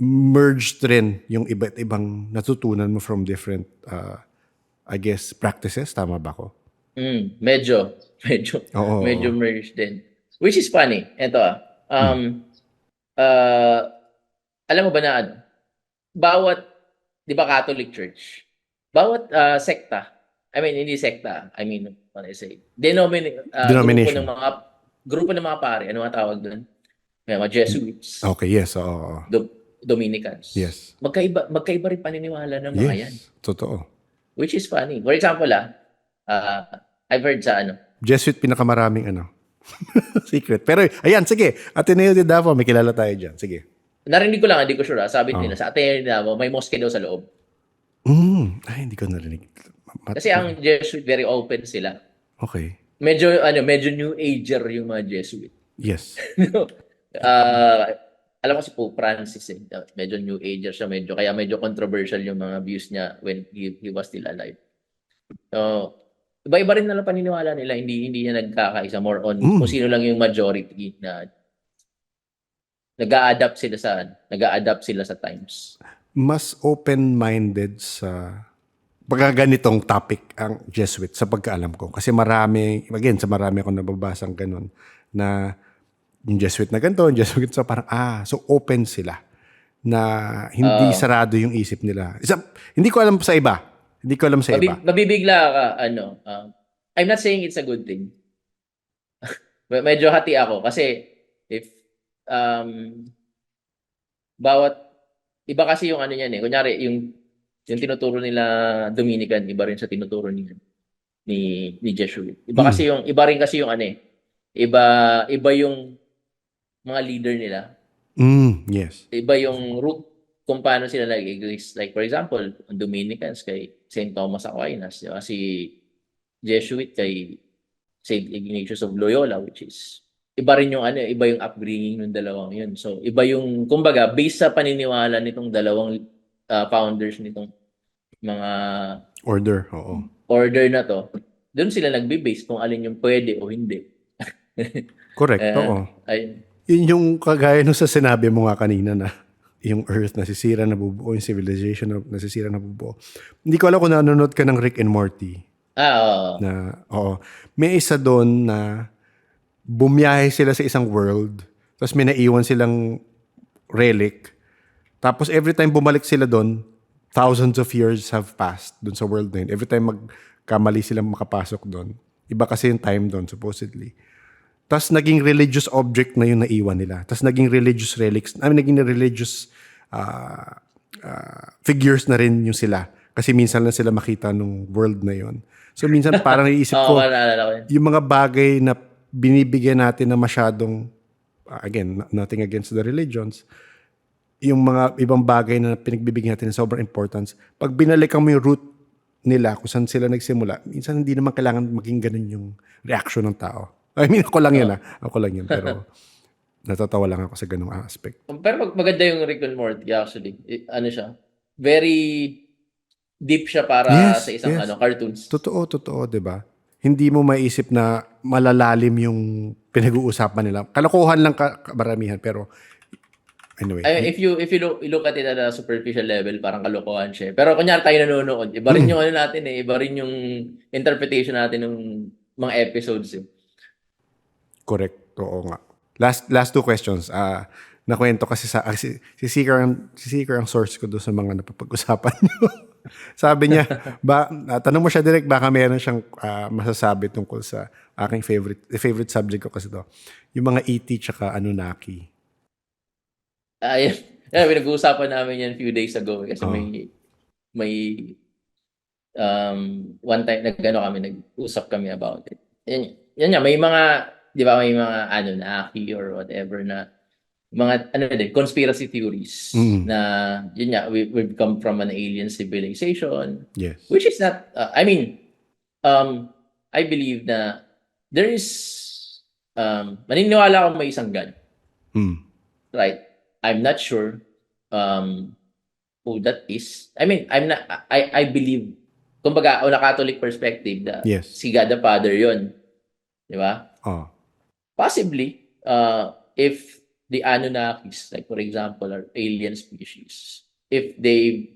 merged rin yung iba't ibang natutunan mo from different I guess practices, tama ba ko? Medyo merged din. Which is funny. Ito alam mo ba na bawat, di ba, Catholic Church, bawat sekta, hindi sekta, what I say, denomination, grupo ng mga pare, ano nga tawag doon? May mga Jesuits. Okay, yes. Oo. Dominicans. Yes. Magkaiba rin paniniwala ng mga yan. Totoo. Which is funny. For example, I've heard sa Jesuit pinakamaraming secret. Pero, ayan, sige. Ateneo de Davao, may kilala tayo dyan. Sige. Narinig ko lang, hindi ko sure. Sabi nila, sa Ateneo de Davao, may mosque daw sa loob. Ay, hindi ko narinig. Kasi ang Jesuit, very open sila. Okay. Medyo New Ager yung mga Jesuit. Yes. Alam ko si Pope Francis medyo New Ager siya, kaya medyo controversial yung mga views niya when he was still alive. So, iba-iba rin na paniniwala nila, hindi niya nagkakaisa, more on kung sino lang yung majority na nag-a-adapt sila sa times. Mas open-minded sa pagkaganitong topic ang Jesuit sa pagkaalam ko. Kasi sa marami akong nababasang ganun na yung Jesuit na ganito, yung Jesuit so parang so open sila na hindi sarado yung isip nila. Hindi ko alam sa iba. Mabibigla ka, I'm not saying it's a good thing. Medyo hati ako kasi if bawat iba kasi yung niyan kunyari yung tinuturo nila Dominican, iba rin sa tinuturo ni Jesuit. Iba rin kasi yung iba yung mga leader nila. Yes. Iba yung root kung paano sila nag-exist. Like for example, ang Dominicans kay St. Thomas Aquinas, diba? Si Jesuit kay St. Ignatius of Loyola, which is iba rin yung iba yung upbringing ng dalawang yun. So iba yung kumbaga based sa paniniwala nitong dalawang founders nitong mga Order, oo. order na to, doon sila nagbe-base kung alin yung pwede o hindi. Correct, oo. Ay, Yun yung kagaya nung sa sinabi mo nga kanina na yung Earth nasisira, nabubuo, yung civilization na nasisira, nabubuo. Hindi ko alam kung nanonood ka ng Rick and Morty. oo. Na, oo. May isa doon na bumiyahe sila sa isang world, tapos may naiwan silang relic. Tapos every time bumalik sila doon, thousands of years have passed doon sa world na yun. Every time magkamali silang makapasok doon. Iba kasi yung time doon, supposedly. Tapos naging religious object na yung naiwan nila. Tapos naging religious relics, naging religious figures na rin yung sila. Kasi minsan lang sila makita nung world na yon. So minsan parang iisip Oo, ko, naalala ko yun. yung mga bagay na binibigyan natin na masyadong, again, nothing against the religions, yung mga ibang bagay na pinagbibigyan natin ng sobrang importance, pag binalikan mo yung root nila, kung saan sila nagsimula, minsan hindi naman kailangan maging ganun yung reaction ng tao. I mean, ako lang yun. Ako lang yun. Pero natatawa lang ako sa ganung aspect. Pero maganda yung Rick and Morty actually. Ano siya? Very deep siya para sa isang cartoons. Totoo, 'di ba? Hindi mo maiisip na malalalim yung pinag-uusapan nila. Kalokohan lang maramihan, pero anyway. If you look at it at a superficial level, parang kalokohan siya. Pero kunyari tayo nanonood, iba rin yung ano natin iba rin yung interpretation natin ng mga episodes eh. Correct. Oo nga. Last two questions. Nakwento kasi si Seeker ang source ko doon sa mga napapag-usapan nyo. Sabi niya, tanong mo siya direct, baka meron siyang masasabi tungkol sa aking favorite subject ko kasi to. Yung mga ET tsaka Anunnaki. Pinag-uusapan namin yan few days ago kasi may one time nag-usap kami about it. Yan nga, may mga, di ba, may mga Anunnaki or whatever na mga conspiracy theories na yun nga, we've come from an alien civilization. Yes. Which is not I believe na there is maniniwala akong may isang God. Right? I'm not sure who that is. I mean, I believe kumbaga on a Catholic perspective that si God the Father yun. Di ba? Possibly if the Anunnakis, like for example, are alien species, if they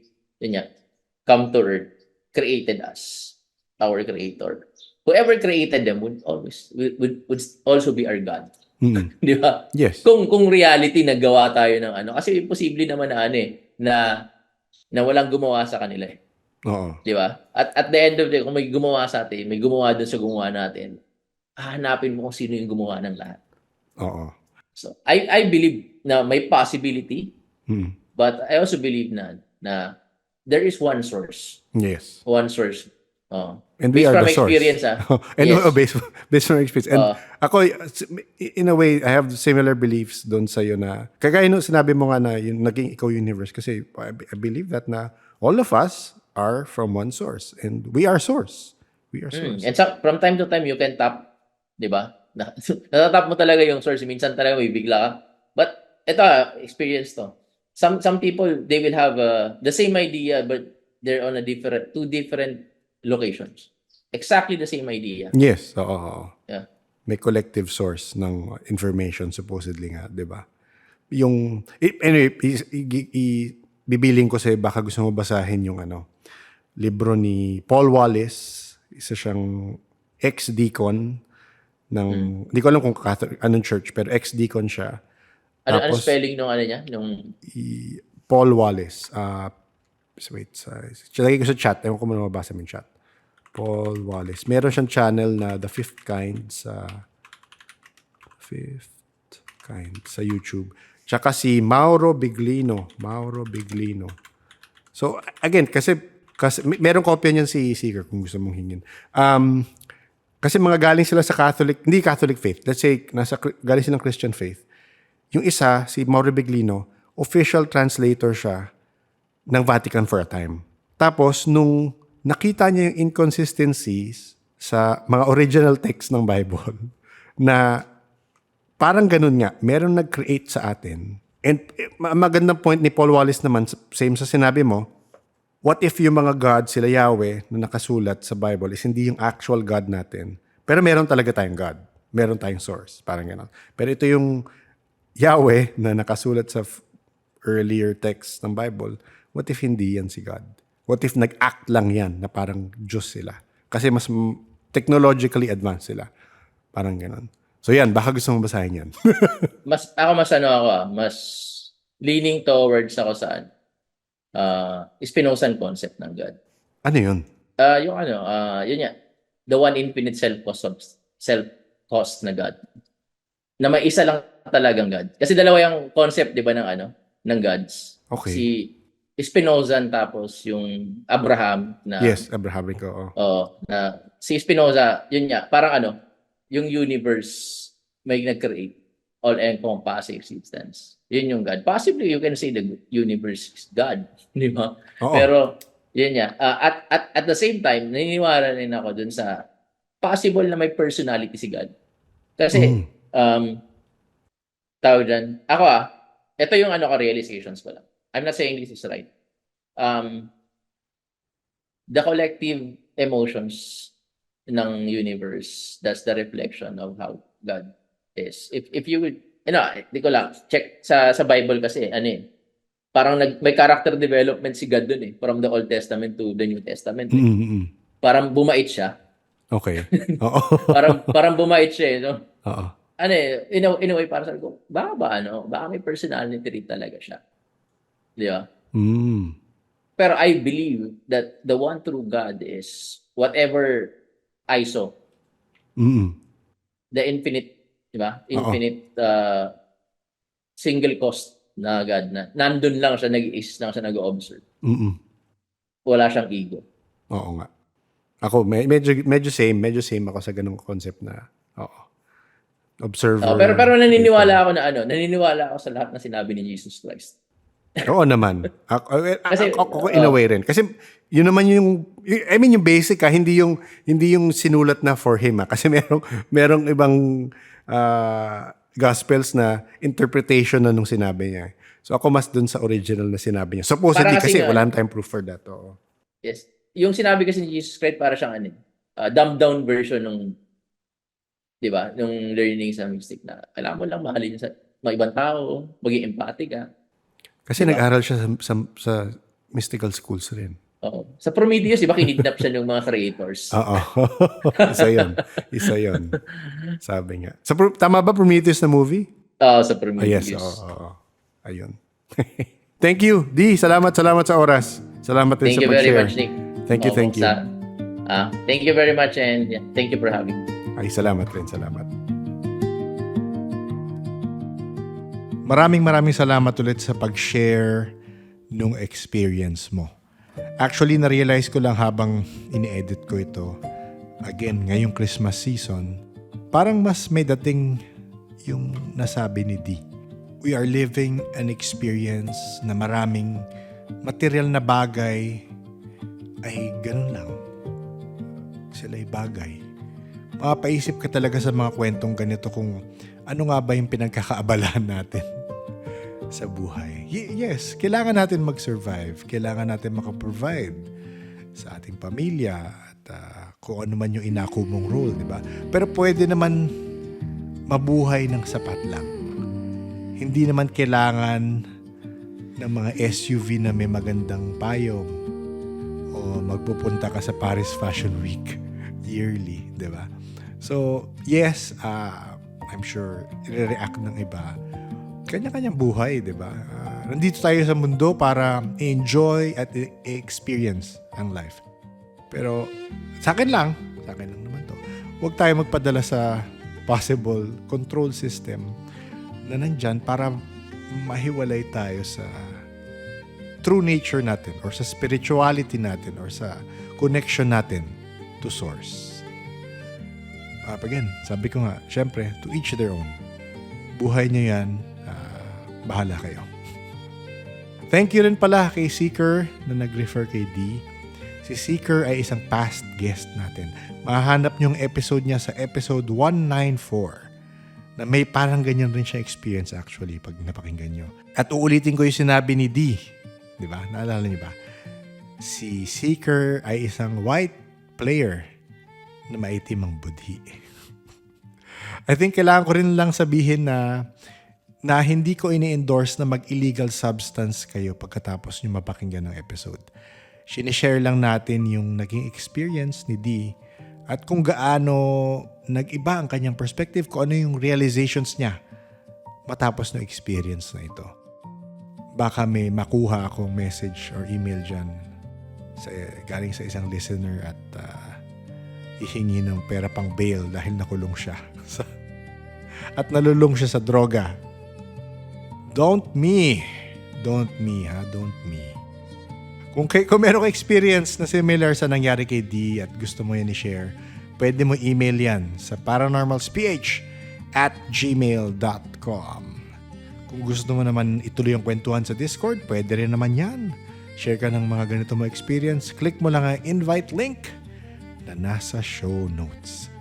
come to Earth, created us, our creator, whoever created them would also be our God. Di ba? Yes. Kung reality nagawa tayo ng kasi imposible naman na walang gumawa sa kanila eh. Oo. Di ba? At the end of the day, kung may gumawa sa atin, may gumawa dun sa gumawa natin, hahanapin mo kung sino yung gumawa ng lahat. Oo. So, I believe na may possibility, but I also believe na there is one source. Yes. One source. And we based are from the source. experience, And yes. based from experience. And ako, in a way, I have similar beliefs doon sa'yo na, kagaya nung sinabi mo nga na yung naging ikaw universe, kasi I believe that na all of us are from one source. And we are source. We are source. And so, from time to time, you can tap, di ba? Natatap mo talaga yung source. Minsan talaga may bigla ka. But, ito, experience to. Some people, they will have the same idea, but they're on two different locations. Exactly the same idea. Yes. Oo. Yeah. May collective source ng information, supposedly nga, di ba? Yung, anyway, bibiling ko sa'yo, baka gusto mo basahin yung libro ni Paul Wallace, isa siyang ex-deacon ng, hindi ko alam kung anong church, pero ex-deacon siya. Ano spelling nung niya? Paul Wallace. Wait, lagay ko sa chat. Ewan ko muna mabasa mo yung chat. Paul Wallace. Meron siyang channel na The Fifth Kind sa YouTube. Tsaka si Mauro Biglino. So, again, kasi meron kopya niyan si Seeker kung gusto mong hingin. Kasi mga galing sila sa hindi Catholic faith. Let's say, galing silang Christian faith. Yung isa, si Mauro Biglino, official translator siya ng Vatican for a time. Tapos, nung nakita niya yung inconsistencies sa mga original text ng Bible, na parang ganun nga, meron nag-create sa atin. And magandang point ni Paul Wallace naman, same sa sinabi mo, what if yung mga God, sila Yahweh, na nakasulat sa Bible is hindi yung actual God natin. Pero meron talaga tayong God. Meron tayong source. Parang gano'n. Pero ito yung Yahweh na nakasulat sa earlier text ng Bible. What if hindi yan si God? What if nag-act lang yan na parang Diyos sila? Kasi mas technologically advanced sila. Parang gano'n. So yan, baka gusto mong basahin yan. Mas leaning towards ako saan? Spinozan concept ng God. Ano yun? Yun nga, the one infinite self-cost na God. Na may isa lang talagang God. Kasi dalawa yung concept, di ba, ng gods. Okay. Si Spinozan tapos yung Abraham na Yes, Abrahamic. Oo. na si Spinoza, yun nga, parang yung universe may nag-create all-encompassing existence. Yun yung God. Possibly you can say the universe is God, di ba? Oo. Pero yun nga, at the same time, naniniwala rin ako dun sa possible na may personality si God. Kasi tawag dyan, ako ito yung realizations ko lang. I'm not saying this is right. The collective emotions ng universe, that's the reflection of how God is. If you would, di ko lang, check sa Bible kasi, parang may character development si God dun from the Old Testament to the New Testament. Parang bumait siya. Okay. Oo. parang bumait siya, no? Oo. In a way, para sabi ko, baka may personality trait talaga siya. Di ba? Pero I believe that the one true God is whatever I saw. The infinite, di ba? Infinite single cost na God na nandun lang siya, nag-iis lang siya, nag-observe. Wala siyang ego. Oo nga. Ako, medyo same ako sa ganung concept na, observer. Pero naniniwala ako sa lahat na sinabi ni Jesus Christ. Oo naman. Ako in a way rin. Kasi yun naman yung basic hindi yung sinulat na for him kasi merong ibang gospels na interpretation na nung sinabi niya. So ako mas dun sa original na sinabi niya. Supposedly kasi wala tayong proof for that. Oo. Yes. Yung sinabi kasi ni Jesus Christ para siyang dumbed down version nung, di ba, nung learning sa mystic na kailangan mo lang mahalin sa mga ibang tao, maging empathic ka. Kasi diba? Nag-aral siya sa mystical schools rin. Oo. Sa Prometheus, di ba, kinidnap siya ng mga creators? Oo. Isa yun. Sabi nga. Tama ba Prometheus na movie? Oo, sa Prometheus. Yes, oo. Ayun. Thank you, D. Salamat sa oras. Salamat din sa pag-share. Thank you very much, Nick. Thank you. Thank you very much and thank you for having me. Ay, salamat rin. Maraming salamat ulit sa pag-share nung experience mo. Actually, na-realize ko lang habang ini-edit ko ito. Again, ngayong Christmas season, parang mas may dating yung nasabi ni D. We are living an experience na maraming material na bagay ay ganun lang. Sila'y bagay. Mapapaisip ka talaga sa mga kwentong ganito kung ano nga ba yung pinagkakaabalahan natin sa buhay. Yes, kailangan natin mag-survive. Kailangan natin makaprovide sa ating pamilya at kung ano man yung inako mong role, di ba? Pero pwede naman mabuhay ng sapat lang. Hindi naman kailangan ng mga SUV na may magandang payong o magpupunta ka sa Paris Fashion Week yearly, di ba? So, yes, I'm sure i-react ng iba. Kanya-kanyang buhay, di ba? Nandito tayo sa mundo para enjoy at experience ang life. Pero sa akin lang naman to. Huwag tayo magpadala sa possible control system na nandyan para mahiwalay tayo sa true nature natin or sa spirituality natin or sa connection natin to source. Again, sabi ko nga, syempre, to each their own. Buhay nyo yan, bahala kayo. Thank you rin pala kay Seeker na nag-refer kay D. Si Seeker ay isang past guest natin. Mahahanap nyo yung episode niya sa episode 194 na may parang ganyan rin siya experience actually pag napakinggan nyo. At uulitin ko yung sinabi ni D. Di ba? Naalala niyo ba? Si Seeker ay isang white player na maitim ang budhi. I think kailangan ko rin lang sabihin na hindi ko ini-endorse na mag-illegal substance kayo pagkatapos nyo mapakinggan ng episode. Sinishare lang natin yung naging experience ni D at kung gaano nag-iba ang kanyang perspective, kung ano yung realizations niya matapos ng experience na ito. Baka may makuha akong message or email dyan galing sa isang listener at ihingi ng pera pang bail dahil nakulong siya. At nalulong siya sa droga. Don't me, ha? Don't me. Kung meron kang experience na similar sa nangyari kay D at gusto mo yan i-share, pwede mo email yan sa paranormalsph@gmail.com. Kung gusto mo naman ituloy ang kwentuhan sa Discord, pwede rin naman yan. Share ka ng mga ganito mo experience, click mo lang ang invite link na nasa show notes.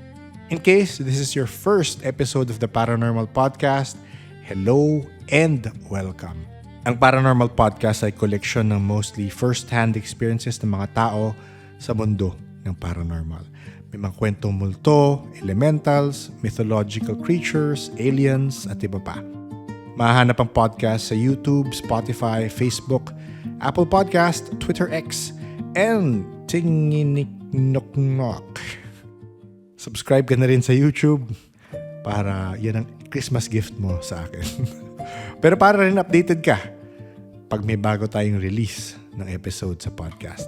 In case this is your first episode of the Paranormal Podcast, hello and welcome. Ang Paranormal Podcast ay koleksyon ng mostly first-hand experiences ng mga tao sa mundo ng paranormal. May mga kwentong multo, elementals, mythological creatures, aliens, at iba pa. Mahanap ang podcast sa YouTube, Spotify, Facebook, Apple Podcast, Twitter X, and Tinginiknoknok. Subscribe ka na rin sa YouTube para yan ang Christmas gift mo sa akin. Pero para rin updated ka pag may bago tayong release ng episode sa podcast.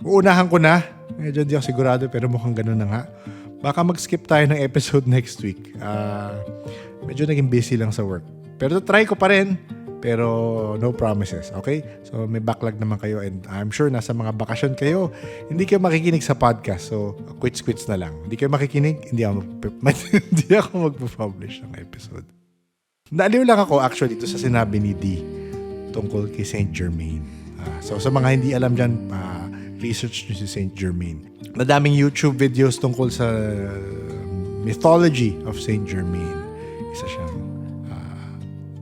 Uunahan ko na. Medyo hindi ako sigurado pero mukhang ganun na nga. Baka mag-skip tayo ng episode next week. Medyo naging busy lang sa work. Pero try ko pa rin. Pero no promises, okay? So may backlog naman kayo and I'm sure nasa mga bakasyon kayo. Hindi kayo makikinig sa podcast. So quits na lang. Hindi kayo makikinig, hindi ako magpo-publish ng episode. Naaliw lang ako actually ito sa sinabi ni D tungkol kay Saint Germain. So sa mga hindi alam dyan, research nyo si Saint Germain. Madaming YouTube videos tungkol sa mythology of Saint Germain. Isa siyang,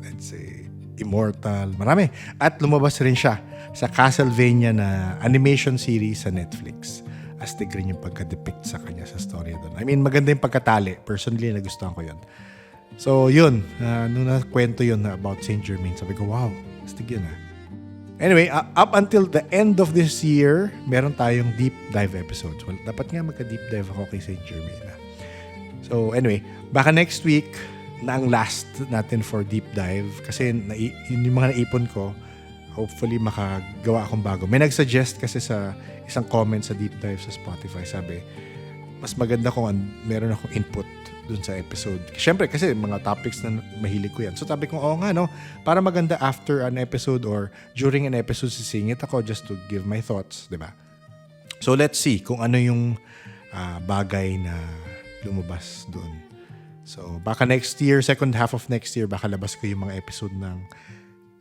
let's say, immortal. Marami. At lumabas rin siya sa Castlevania na animation series sa Netflix. Astig rin yung pagka-depict sa kanya sa story doon. I mean, maganda yung pagkatali. Personally, nagustuhan ko yun. So, yun. Nung nakwento yun about Saint Germain, sabi ko, wow, astig yun Anyway, up until the end of this year, meron tayong deep dive episodes. Well, dapat nga magka-deep dive ako kay Saint Germain. So, anyway, baka next week na ang last natin for deep dive kasi yung mga naipon ko, hopefully makagawa akong bago. May nag-suggest kasi sa isang comment sa deep dive sa Spotify, sabi, mas maganda kung meron akong input dun sa episode. Siyempre, kasi mga topics na mahilig ko yan. So, sabi ko, oo nga, no? Para maganda after an episode or during an episode, sisingit ako just to give my thoughts, di ba? So, let's see kung ano yung bagay na lumabas dun. So, baka next year, second half of next year, baka labas ko yung mga episode ng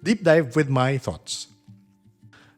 Deep Dive with my thoughts.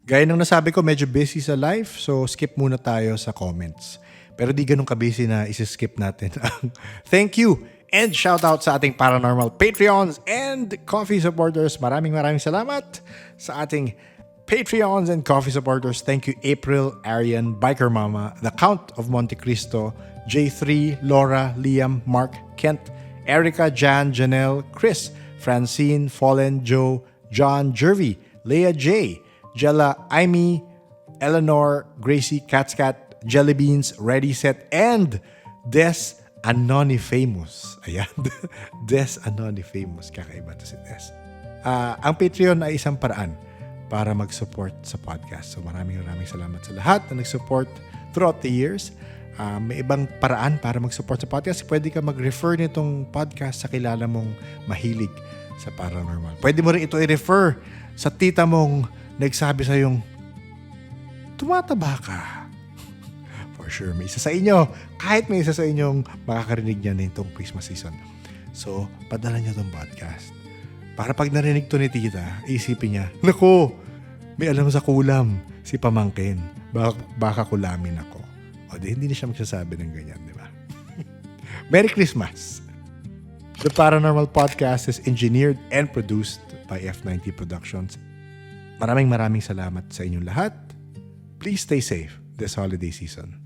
Gaya ng nasabi ko, medyo busy sa life, so skip muna tayo sa comments. Pero di ganun ka-busy na isi-skip natin ang thank you and shout out sa ating paranormal Patreons and coffee supporters. Maraming salamat sa ating Patreons and coffee supporters. Thank you April, Arian, Biker Mama, The Count of Monte Cristo, J3, Laura, Liam, Mark, Kent, Erica, Jan, Janelle, Chris, Francine, Fallen, Joe, John, Jervy, Leah J, Jella, Amy, Eleanor, Gracie, Catscat, Jellybeans, Ready, Set, and Des Anonymous. Ayan. Des Anonymous. Kakaiba to si Des. Ang Patreon ay isang paraan para mag-support sa podcast. So maraming salamat sa lahat na nag-support throughout the years. May ibang paraan para mag-support sa podcast. Pwede ka mag-refer nitong podcast sa kilala mong mahilig sa paranormal. Pwede mo rin ito i-refer sa tita mong nagsabi sa yung tumataba ka. For sure, may isa sa inyo. Kahit may isa sa inyong makakarinig niya na itong Christmas season. So, padala niyo itong podcast. Para pag narinig to ni tita, isipin niya, naku, may alam sa kulam si pamangkin. Baka kulamin ako. O di, hindi na siya magsasabi ng ganyan, di ba? Merry Christmas! The Paranormal Podcast is engineered and produced by F90 Productions. Maraming salamat sa inyong lahat. Please stay safe this holiday season.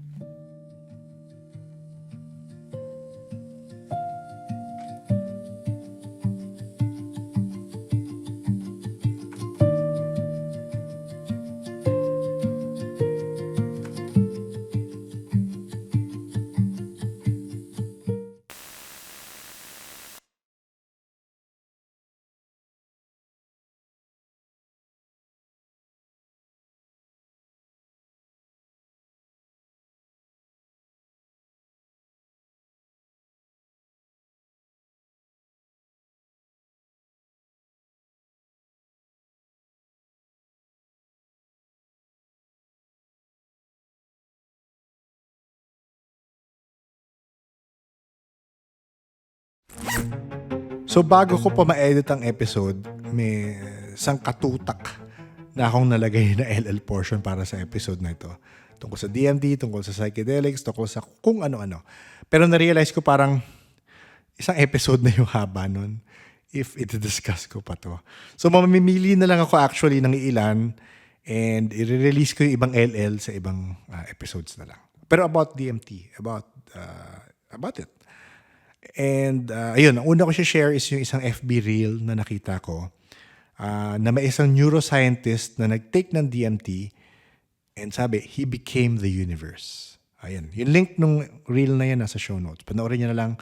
So bago ko pa ma-edit ang episode, may sangkatutak na akong nalagay na LL portion para sa episode na ito. Tungkol sa DMT, tungkol sa psychedelics, tungkol sa kung ano-ano. Pero na-realize ko parang isang episode na yung haba nun if i-discuss ko pa to. So mamimili na lang ako actually ng ilan and i-release ko yung ibang LL sa ibang episodes na lang. Pero about DMT, about it. And ayun, ang una ko share is yung isang FB reel na nakita ko na may isang neuroscientist na nag-take ng DMT and sabi, he became the universe. Ayun, yung link nung reel na yan nasa show notes. Panoorin niyo na lang,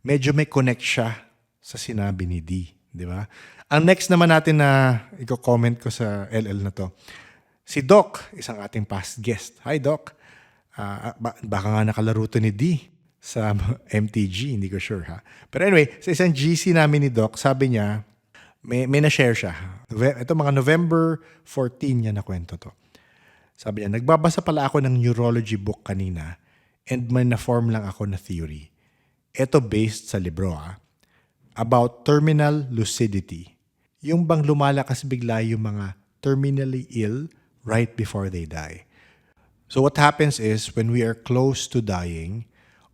medyo may connect siya sa sinabi ni D. Di ba? Ang next naman natin na i-comment ko sa LL na to, si Doc, isang ating past guest. Hi Doc, baka nga nakalaro to ni D sa MTG, hindi ko sure ha. Pero anyway, sa isang GC namin ni Doc, sabi niya, may na-share siya. Ito mga November 14 niya na kwento to. Sabi niya, nagbabasa pala ako ng neurology book kanina and may na-form lang ako na theory. Ito based sa libro about terminal lucidity. Yung bang lumalakas bigla yung mga terminally ill right before they die. So what happens is when we are close to dying,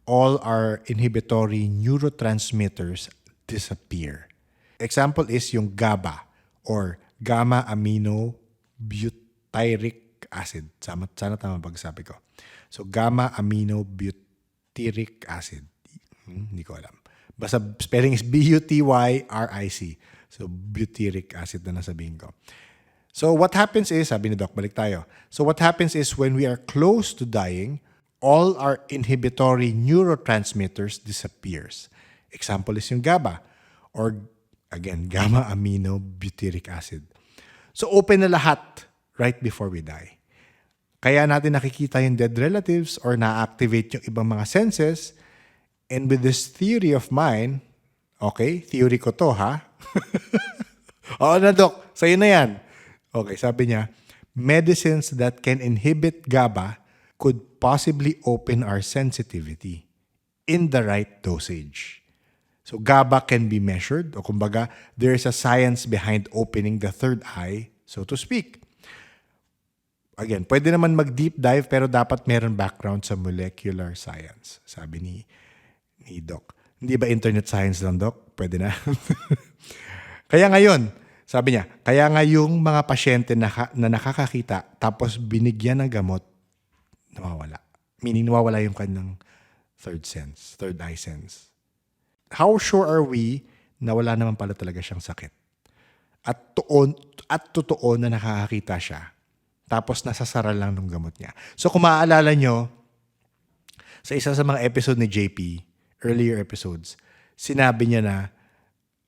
all our inhibitory neurotransmitters disappear. Example is yung GABA or gamma-aminobutyric acid. Sana tama pagsabi ko. So gamma-aminobutyric acid. Hindi ko alam. Basta spelling is B-U-T-Y-R-I-C. So butyric acid na nasabihin ko. So what happens is, sabi ni Doc, balik tayo. So what happens is when we are close to dying, all our inhibitory neurotransmitters disappears. Example is yung GABA or again, gamma-aminobutyric acid. So open na lahat right before we die. Kaya natin nakikita yung dead relatives or na-activate yung ibang mga senses. And with this theory of mine, okay, theory ko to ha? Oo na Doc, sa'yo na yan. Okay, sabi niya, medicines that can inhibit GABA could possibly open our sensitivity in the right dosage. So GABA can be measured, o kumbaga, there is a science behind opening the third eye, so to speak. Again, pwede naman mag-deep dive pero dapat meron background sa molecular science, sabi ni Doc. Hindi ba internet science lang, Doc? Pwede na. Kaya ngayon, sabi niya, kaya nga yung mga pasyente na nakakakita tapos binigyan ng gamot, nawawala. Meaning, nawawala yung kanyang third eye sense. How sure are we na wala naman pala talaga siyang sakit? At totoo na nakakakita siya. Tapos nasasara lang ng gamot niya. So kung maaalala nyo, sa isa sa mga episode ni JP, earlier episodes, sinabi niya na,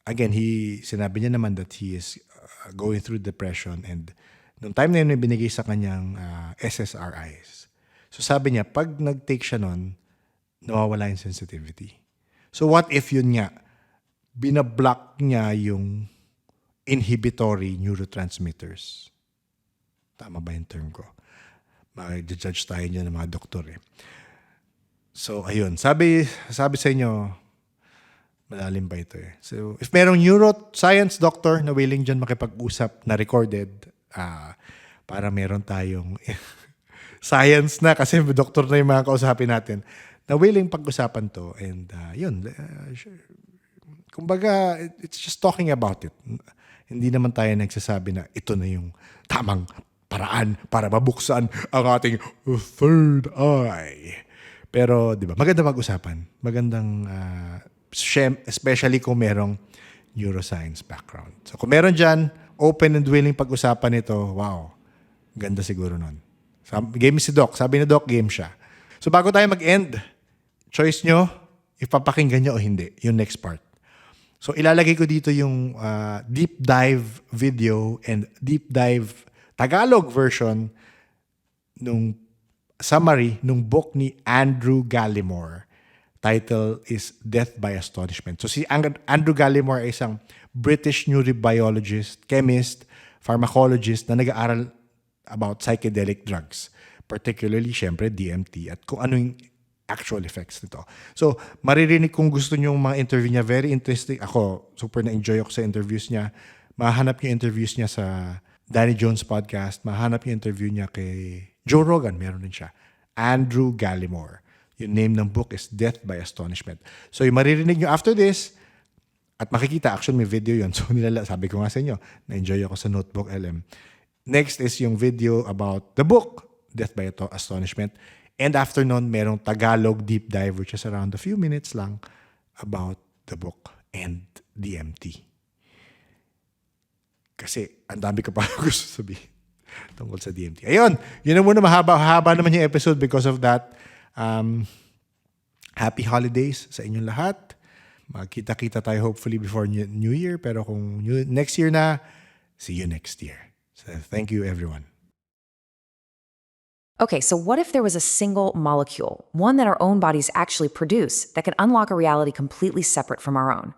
again, sinabi niya naman that he is going through depression and nung time na yun, may binigay sa kanyang SSRIs. So sabi niya, pag nag-take siya nun, nawawala yung sensitivity. So what if yun nga, binablock niya yung inhibitory neurotransmitters? Tama ba yung term ko? Mag-judge tayo niya ng mga doktor eh. So ayun, sabi sa inyo, malalim pa ito eh. So if merong neuroscience doctor na willing dyan makipag-usap na recorded, para meron tayong science na kasi doktor na yung mga kausapin natin na willing pag-usapan to and yun kumbaga it's just talking about it. Hindi naman tayo nagsasabi na ito na yung tamang paraan para mabuksan ang ating third eye. Pero, di ba, maganda mag-usapan. Magandang, especially kung merong neuroscience background. So, kung meron dyan, open and willing pag-usapan ito, wow, ganda siguro nun. Game si Doc. Sabi ni Doc, game siya. So, bago tayo mag-end, choice nyo, ipapakinggan nyo o hindi, yung next part. So, ilalagay ko dito yung deep dive video and deep dive Tagalog version nung summary nung book ni Andrew Gallimore. Title is Death by Astonishment. So, si Andrew Gallimore ay isang British neurobiologist, chemist, pharmacologist na nag-aaral about psychedelic drugs. Particularly, syempre, DMT at kung ano yung actual effects nito. So, maririnig kung gusto nyo yung mga interview niya. Very interesting. Ako, super na-enjoy ako sa interviews niya. Mahanap yung interviews niya sa Danny Jones podcast. Mahanap yung interview niya kay Joe Rogan. Meron din siya. Andrew Gallimore. Yung name ng book is Death by Astonishment. So, yung maririnig nyo after this, at makikita, actually may video yun. So, sabi ko nga sa inyo, na-enjoy ako sa Notebook LM. Next is yung video about the book, Death by Astonishment. And after nun, merong Tagalog deep dive which is around a few minutes lang about the book and DMT. Kasi ang dami ko pa gusto sabihin tungkol sa DMT. Ayun, yun na muna. Mahaba naman yung episode because of that. Happy holidays sa inyong lahat. Magkita-kita tayo hopefully before New Year. Pero kung next year na, see you next year. So thank you everyone. Okay, so what if there was a single molecule, one that our own bodies actually produce, that could unlock a reality completely separate from our own?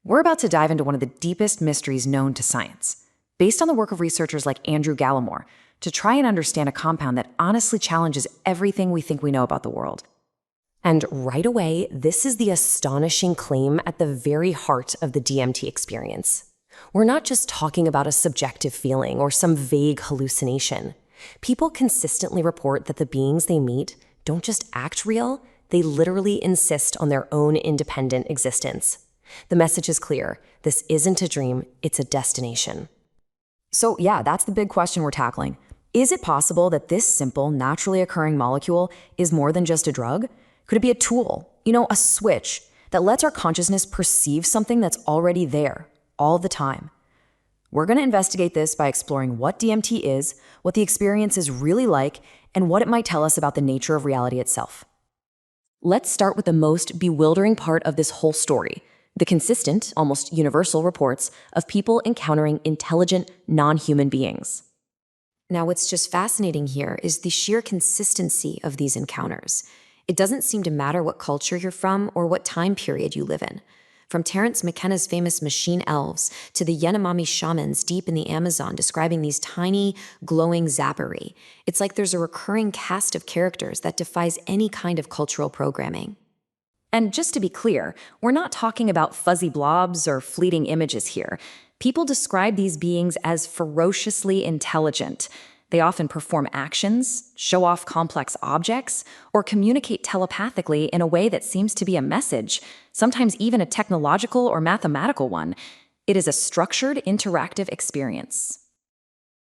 We're about to dive into one of the deepest mysteries known to science, based on the work of researchers like Andrew Gallimore, to try and understand a compound that honestly challenges everything we think we know about the world. And right away, this is the astonishing claim at the very heart of the DMT experience. We're not just talking about a subjective feeling or some vague hallucination. People consistently report that the beings they meet don't just act real, they literally insist on their own independent existence. The message is clear. This isn't a dream, it's a destination. So yeah, that's the big question we're tackling. Is it possible that this simple, naturally occurring molecule is more than just a drug? Could it be a tool, a switch that lets our consciousness perceive something that's already there, all the time? We're going to investigate this by exploring what DMT is, what the experience is really like, and what it might tell us about the nature of reality itself. Let's start with the most bewildering part of this whole story, the consistent, almost universal reports of people encountering intelligent, non-human beings. Now, what's just fascinating here is the sheer consistency of these encounters. It doesn't seem to matter what culture you're from or what time period you live in. From Terence McKenna's famous machine elves to the Yanomami shamans deep in the Amazon describing these tiny, glowing zapperi, it's like there's a recurring cast of characters that defies any kind of cultural programming. And just to be clear, we're not talking about fuzzy blobs or fleeting images here. People describe these beings as ferociously intelligent. They often perform actions, show off complex objects, or communicate telepathically in a way that seems to be a message, sometimes even a technological or mathematical one. It is a structured, interactive experience.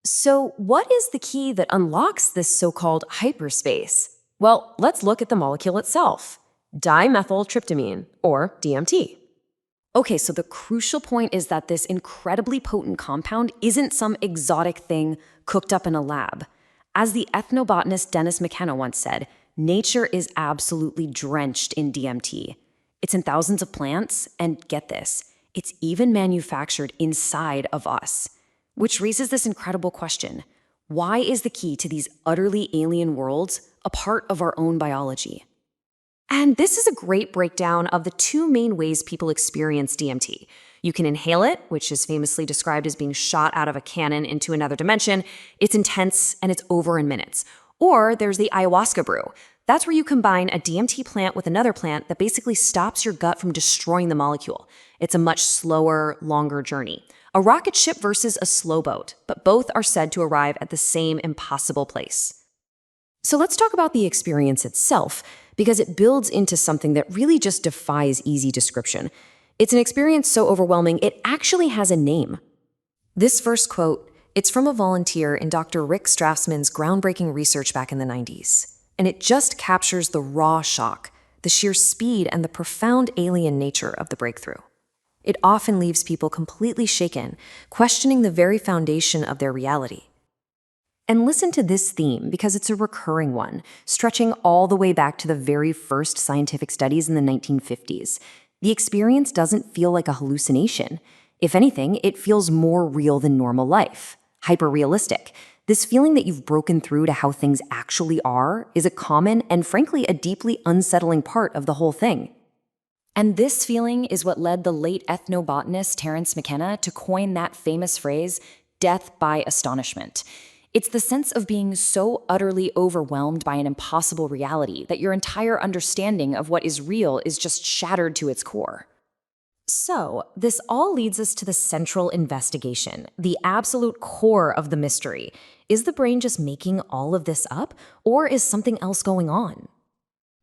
So, what is the key that unlocks this so-called hyperspace? Well, let's look at the molecule itself. Dimethyltryptamine, or DMT. Okay, so the crucial point is that this incredibly potent compound isn't some exotic thing cooked up in a lab. As the ethnobotanist Dennis McKenna once said, nature is absolutely drenched in DMT. It's in thousands of plants, and get this, it's even manufactured inside of us. Which raises this incredible question. Why is the key to these utterly alien worlds a part of our own biology? And this is a great breakdown of the two main ways people experience DMT. You can inhale it, which is famously described as being shot out of a cannon into another dimension. It's intense and it's over in minutes. Or there's the ayahuasca brew. That's where you combine a DMT plant with another plant that basically stops your gut from destroying the molecule. It's a much slower, longer journey. A rocket ship versus a slow boat, but both are said to arrive at the same impossible place. So let's talk about the experience itself, because it builds into something that really just defies easy description. It's an experience so overwhelming, it actually has a name. This first quote, it's from a volunteer in Dr. Rick Strassman's groundbreaking research back in the 90s. And it just captures the raw shock, the sheer speed and the profound alien nature of the breakthrough. It often leaves people completely shaken, questioning the very foundation of their reality. And listen to this theme because it's a recurring one, stretching all the way back to the very first scientific studies in the 1950s. The experience doesn't feel like a hallucination. If anything, it feels more real than normal life, hyper-realistic. This feeling that you've broken through to how things actually are is a common and frankly a deeply unsettling part of the whole thing. And this feeling is what led the late ethnobotanist Terence McKenna to coin that famous phrase, death by astonishment. It's the sense of being so utterly overwhelmed by an impossible reality that your entire understanding of what is real is just shattered to its core. So, this all leads us to the central investigation, the absolute core of the mystery. Is the brain just making all of this up, or is something else going on?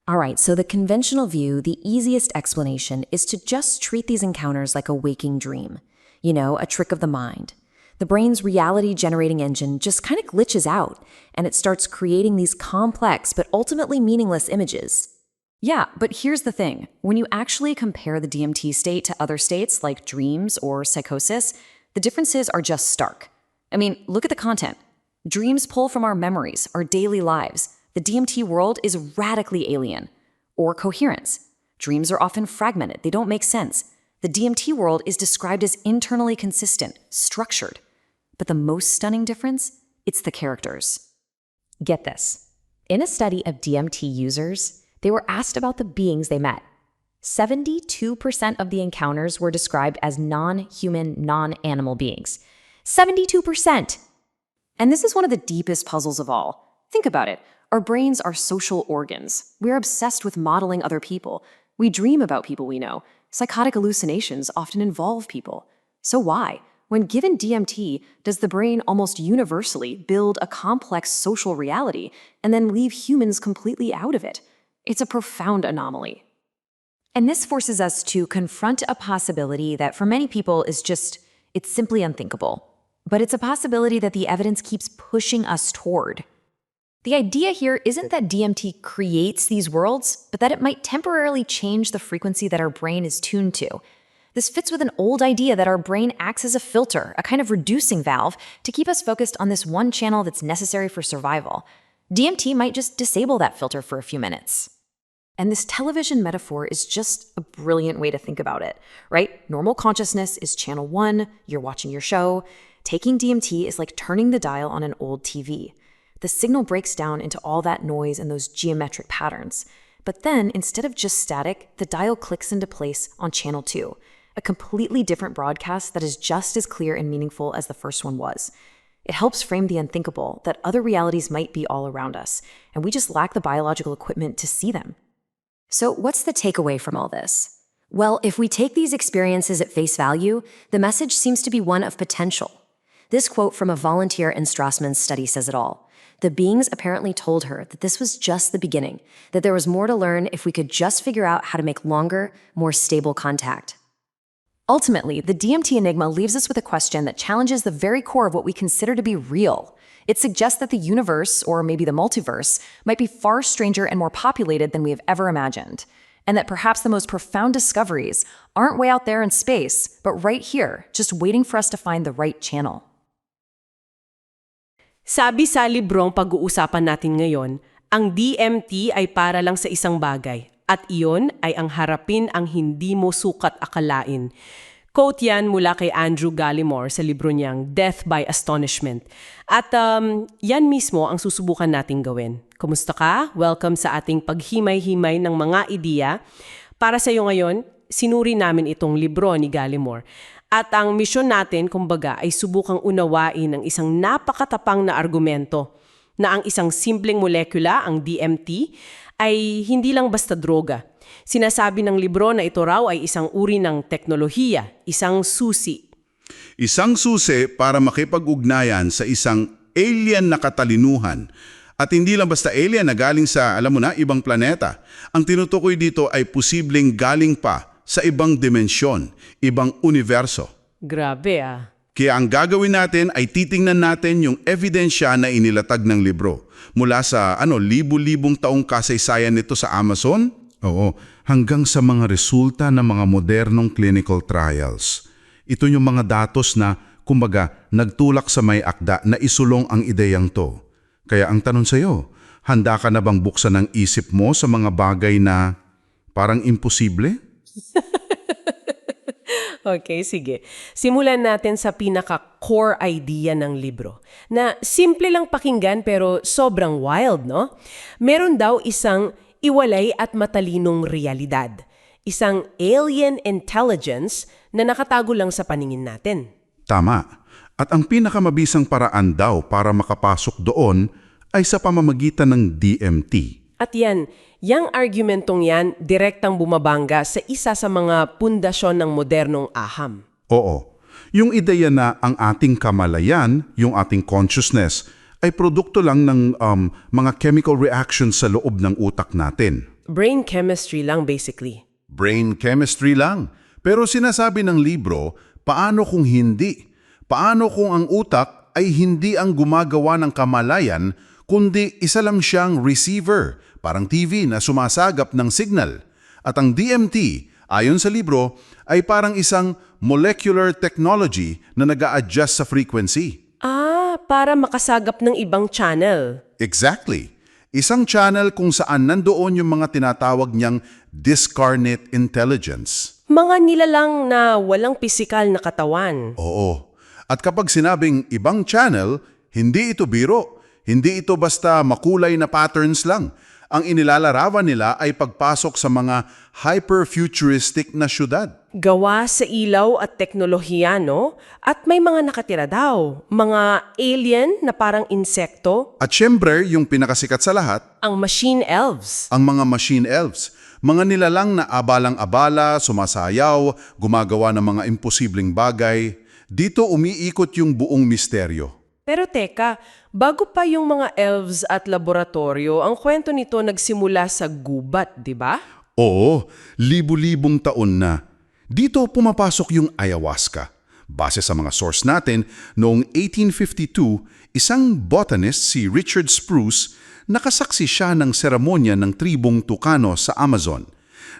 All right, so the conventional view, the easiest explanation, is to just treat these encounters like a waking dream. You know, a trick of the mind. The brain's reality-generating engine just kind of glitches out, and it starts creating these complex but ultimately meaningless images. Yeah, but here's the thing. When you actually compare the DMT state to other states like dreams or psychosis, the differences are just stark. I mean, look at the content. Dreams pull from our memories, our daily lives. The DMT world is radically alien. Or coherence. Dreams are often fragmented, they don't make sense. The DMT world is described as internally consistent, structured. But the most stunning difference? It's the characters. Get this. In a study of DMT users, they were asked about the beings they met. 72% of the encounters were described as non-human, non-animal beings. 72%! And this is one of the deepest puzzles of all. Think about it. Our brains are social organs. We're obsessed with modeling other people. We dream about people we know. Psychotic hallucinations often involve people. So why, when given DMT, does the brain almost universally build a complex social reality and then leave humans completely out of it? It's a profound anomaly. And this forces us to confront a possibility that for many people is it's simply unthinkable. But it's a possibility that the evidence keeps pushing us toward. The idea here isn't that DMT creates these worlds, but that it might temporarily change the frequency that our brain is tuned to. This fits with an old idea that our brain acts as a filter, a kind of reducing valve, to keep us focused on this one channel that's necessary for survival. DMT might just disable that filter for a few minutes. And this television metaphor is just a brilliant way to think about it, right? Normal consciousness is channel 1, you're watching your show. Taking DMT is like turning the dial on an old TV. The signal breaks down into all that noise and those geometric patterns. But then, instead of just static, the dial clicks into place on channel 2, a completely different broadcast that is just as clear and meaningful as the first one was. It helps frame the unthinkable, that other realities might be all around us, and we just lack the biological equipment to see them. So what's the takeaway from all this? Well, if we take these experiences at face value, the message seems to be one of potential. This quote from a volunteer in Strassman's study says it all. The beings apparently told her that this was just the beginning, that there was more to learn if we could just figure out how to make longer, more stable contact. Ultimately, the DMT enigma leaves us with a question that challenges the very core of what we consider to be real. It suggests that the universe, or maybe the multiverse, might be far stranger and more populated than we have ever imagined. And that perhaps the most profound discoveries aren't way out there in space, but right here, just waiting for us to find the right channel. Sabi sa librong pag-uusapan natin ngayon, ang DMT ay para lang sa isang bagay, at iyon ay ang harapin ang hindi mo sukat akalain. Quote yan mula kay Andrew Gallimore sa libro niyang Death by Astonishment. At yan mismo ang susubukan nating gawin. Kumusta ka? Welcome sa ating paghimay-himay ng mga ideya. Para sa iyo ngayon, sinuri namin itong libro ni Gallimore. At ang misyon natin, kumbaga, ay subukang unawain ang isang napakatapang na argumento na ang isang simpleng molekula, ang DMT, ay hindi lang basta droga. Sinasabi ng libro na ito raw ay isang uri ng teknolohiya, isang susi. Isang susi para makipag-ugnayan sa isang alien na katalinuhan. At hindi lang basta alien na galing sa, alam mo na, ibang planeta. Ang tinutukoy dito ay posibleng galing pa sa ibang dimensyon, ibang universo. Grabe ah. Kaya ang gagawin natin ay titingnan natin yung ebidensya na inilatag ng libro. Mula sa libu-libong taong kasaysayan nito sa Amazon, hanggang sa mga resulta ng mga modernong clinical trials. Ito yung mga datos na, kumbaga, nagtulak sa may akda na isulong ang ideyang to. Kaya ang tanong sa'yo, handa ka na bang buksan ang isip mo sa mga bagay na parang imposible? Okay, sige. Simulan natin sa pinaka-core idea ng libro, na simple lang pakinggan pero sobrang wild, no? Meron daw isang iwalay at matalinong realidad. Isang alien intelligence na nakatago lang sa paningin natin. Tama. At ang pinakamabisang paraan daw para makapasok doon ay sa pamamagitan ng DMT. At yang argumentong yan, direktang bumabangga sa isa sa mga pundasyon ng modernong aham. Oo. Yung ideya na ang ating kamalayan, yung ating consciousness, ay produkto lang ng mga chemical reactions sa loob ng utak natin. Brain chemistry lang basically. Brain chemistry lang. Pero sinasabi ng libro, paano kung hindi? Paano kung ang utak ay hindi ang gumagawa ng kamalayan, kundi isa lang siyang receiver, parang TV na sumasagap ng signal. At ang DMT, ayon sa libro, ay parang isang molecular technology na nag-a-adjust sa frequency. Para makasagap ng ibang channel. Exactly. Isang channel kung saan nandoon yung mga tinatawag niyang discarnate intelligence. Mga nilalang na walang pisikal na katawan. Oo. At kapag sinabing ibang channel, hindi ito biro. Hindi ito basta makulay na patterns lang. Ang inilalarawan nila ay pagpasok sa mga hyper-futuristic na syudad. Gawa sa ilaw at teknolohiya, no? At may mga nakatira daw. Mga alien na parang insekto. At syempre, yung pinakasikat sa lahat, Ang machine elves. ang mga machine elves. Mga nilalang na abalang-abala, sumasayaw, gumagawa ng mga imposibleng bagay. Dito umiikot yung buong misteryo. Pero teka, bago pa yung mga elves at laboratorio, ang kwento nito nagsimula sa gubat, di ba? Oo, libu-libong taon na. Dito pumapasok yung ayahuasca. Base sa mga source natin, noong 1852, isang botanist si Richard Spruce, nakasaksi siya ng seremonya ng tribong Tucano sa Amazon.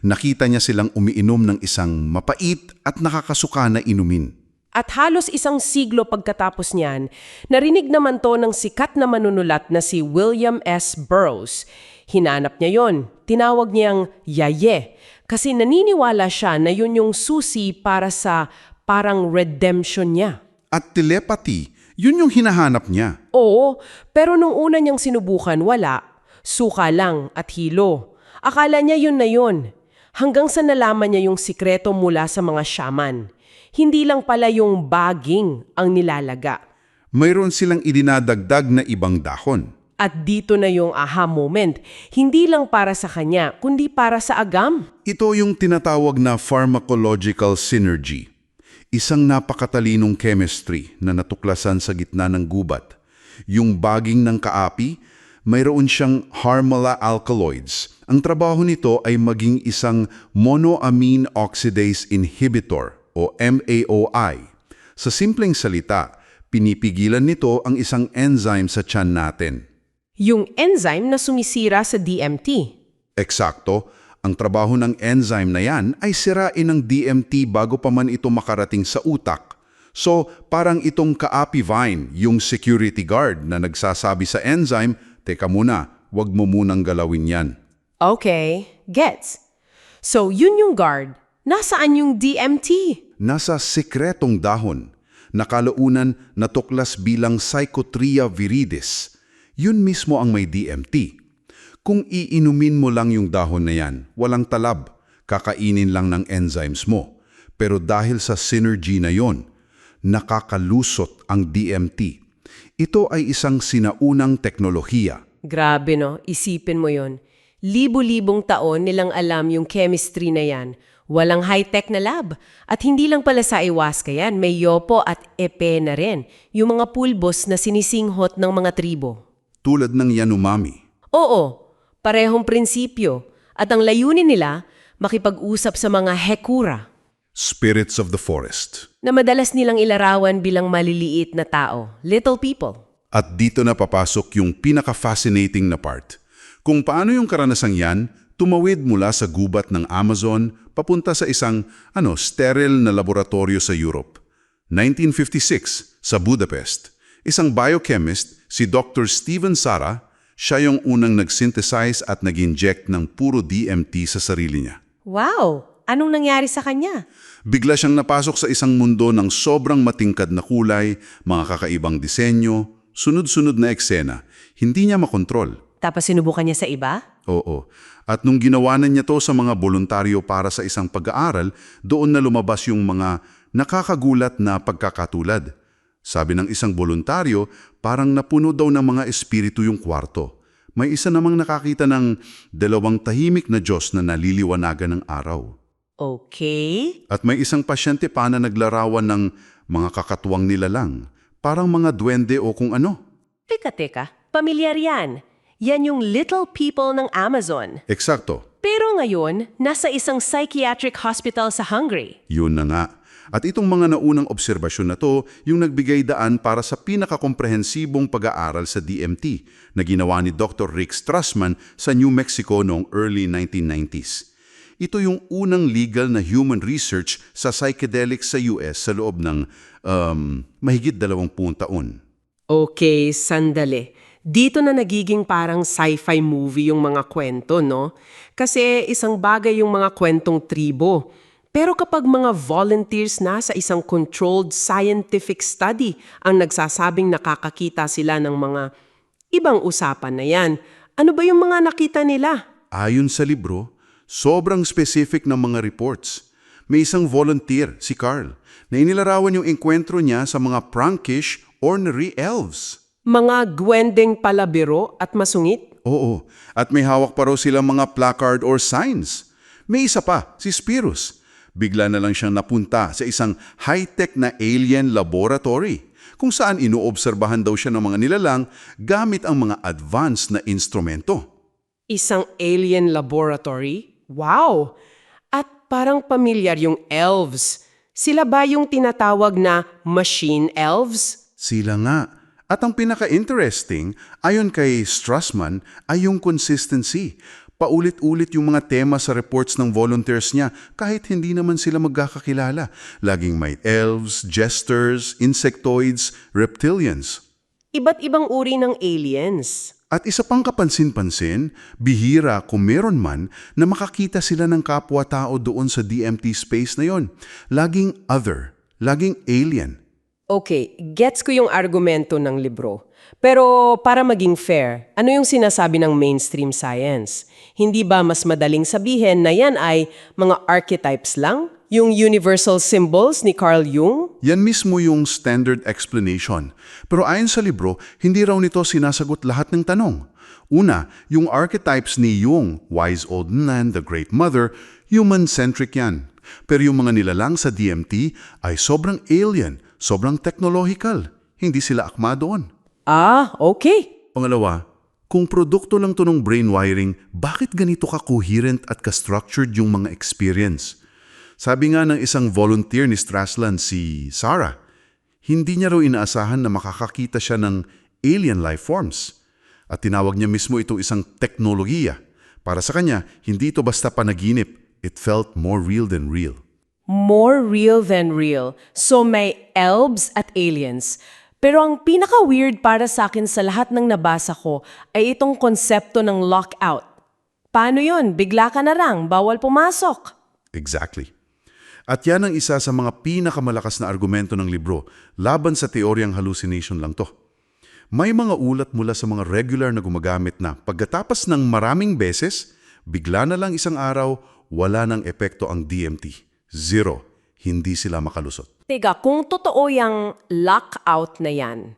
Nakita niya silang umiinom ng isang mapait at nakakasuka na inumin. At halos isang siglo pagkatapos niyan, narinig naman to ng sikat na manunulat na si William S. Burroughs. Hinanap niya yon, tinawag niyang yaye, kasi naniniwala siya na yun yung susi para sa parang redemption niya. At telepathy, yun yung hinahanap niya. Oo, pero nung una niyang sinubukan, wala. Suka lang at hilo. Akala niya yun na yun. Hanggang sa nalaman niya yung sikreto mula sa mga shaman. Hindi lang pala yung baging ang nilalaga. Mayroon silang idinadagdag na ibang dahon. At dito na yung aha moment. Hindi lang para sa kanya, kundi para sa agam. Ito yung tinatawag na pharmacological synergy. Isang napakatalinong chemistry na natuklasan sa gitna ng gubat. Yung baging ng kaapi, mayroon siyang harmala alkaloids. Ang trabaho nito ay maging isang monoamine oxidase inhibitor o MAOI. Sa simpleng salita, pinipigilan nito ang isang enzyme sa tiyan natin. Yung enzyme na sumisira sa DMT. Eksakto, ang trabaho ng enzyme na yan ay sirain ng DMT bago pa man ito makarating sa utak. So, parang itong kaapi vine, yung security guard na nagsasabi sa enzyme, teka muna, wag mo munang galawin yan. Okay, gets. So, yun yung guard. Nasaan yung DMT? Nasa sekretong dahon, nakalaunan natuklas bilang Psychotria viridis. Yun mismo ang may DMT. Kung iinumin mo lang yung dahon na yan, walang talab, kakainin lang ng enzymes mo. Pero dahil sa synergy na yon, nakakalusot ang DMT. Ito ay isang sinaunang teknolohiya. Grabe no, isipin mo yon. Libo-libong taon nilang alam yung chemistry na yan. Walang high-tech na lab. At hindi lang pala sa ayahuasca yan, may yopo at epe na rin. Yung mga pulbos na sinisinghot ng mga tribo. Tulad ng Yanomami. Oo, parehong prinsipyo. At ang layunin nila, makipag-usap sa mga hekura. Spirits of the Forest. Na madalas nilang ilarawan bilang maliliit na tao, little people. At dito na papasok yung pinaka-fascinating na part. Kung paano yung karanasang yan, tumawid mula sa gubat ng Amazon papunta sa isang sterile na laboratorio sa Europe. 1956, sa Budapest, isang biochemist, si Dr. Steven Sara, siya yung unang nag-synthesize at nag-inject ng puro DMT sa sarili niya. Wow! Anong nangyari sa kanya? Bigla siyang napasok sa isang mundo ng sobrang matingkad na kulay, mga kakaibang disenyo, sunod-sunod na eksena. Hindi niya makontrol. Tapos sinubukan niya sa iba? Oo. At nung ginawa na niya to sa mga voluntaryo para sa isang pag-aaral, doon na lumabas yung mga nakakagulat na pagkakatulad. Sabi ng isang voluntaryo, parang napuno daw ng mga espiritu yung kwarto. May isa namang nakakita ng 2 tahimik na Diyos na naliliwanagan ng araw. Okay. At may isang pasyente pa na naglarawan ng mga kakatuwang nilalang, parang mga duwende o kung ano. Teka. Pamilyar yan. Yan yung little people ng Amazon. Eksakto. Pero ngayon, nasa isang psychiatric hospital sa Hungary. Yun na nga. At itong mga naunang obserbasyon na to, yung nagbigay daan para sa pinakakomprehensibong pag-aaral sa DMT na ginawa ni Dr. Rick Strassman sa New Mexico noong early 1990s. Ito yung unang legal na human research sa psychedelics sa US sa loob ng mahigit 20 taon. Okay, sandali. Dito na nagiging parang sci-fi movie yung mga kwento, no? Kasi isang bagay yung mga kwentong tribo. Pero kapag mga volunteers na sa isang controlled scientific study ang nagsasabing nakakakita sila ng mga ibang usapan na yan, ano ba yung mga nakita nila? Ayon sa libro, sobrang specific ng mga reports. May isang volunteer, si Carl, na inilarawan yung enkwentro niya sa mga prankish ornery elves. Mga gwendeng palabiro at masungit? Oo, at may hawak pa raw silang mga placard or signs. May isa pa, si Spirus. Bigla na lang siyang napunta sa isang high-tech na alien laboratory kung saan inoobserbahan daw siya ng mga nilalang gamit ang mga advanced na instrumento. Isang alien laboratory? Wow! At parang pamilyar yung elves. Sila ba yung tinatawag na machine elves? Sila nga. At ang pinaka-interesting, ayon kay Strassman, ay yung consistency. Paulit-ulit yung mga tema sa reports ng volunteers niya kahit hindi naman sila magkakakilala. Laging may elves, jesters, insectoids, reptilians. Iba't ibang uri ng aliens. At isa pang kapansin-pansin, bihira kung meron man na makakita sila ng kapwa-tao doon sa DMT space na yon. Laging other, laging alien. Okay, gets ko yung argumento ng libro. Pero para maging fair, ano yung sinasabi ng mainstream science? Hindi ba mas madaling sabihin na yan ay mga archetypes lang? Yung universal symbols ni Carl Jung? Yan mismo yung standard explanation. Pero ayon sa libro, hindi raw nito sinasagot lahat ng tanong. Una, yung archetypes ni Jung, Wise Old Man, The Great Mother, human-centric yan. Pero yung mga nilalang sa DMT ay sobrang alien, sobrang technological. Hindi sila akma doon. Ah, okay. Pangalawa, kung produkto lang to ng brain wiring, bakit ganito ka-coherent at ka-structured yung mga experience? Sabi nga ng isang volunteer ni Strassland, si Sarah, hindi niya raw inaasahan na makakakita siya ng alien life forms. At tinawag niya mismo ito isang teknolohiya. Para sa kanya, hindi ito basta panaginip. It felt more real than real. More real than real. So may elves at aliens. Pero ang pinaka-weird para sa akin sa lahat ng nabasa ko ay itong konsepto ng lockout. Paano yun? Bigla ka na lang, bawal pumasok. Exactly. At yan ang isa sa mga pinakamalakas na argumento ng libro laban sa teoryang hallucination lang to. May mga ulat mula sa mga regular na gumagamit na pagkatapos ng maraming beses, bigla na lang isang araw, wala ng epekto ang DMT. Zero. Hindi sila makalusot. Teka, kung totoo yung lockout na yan,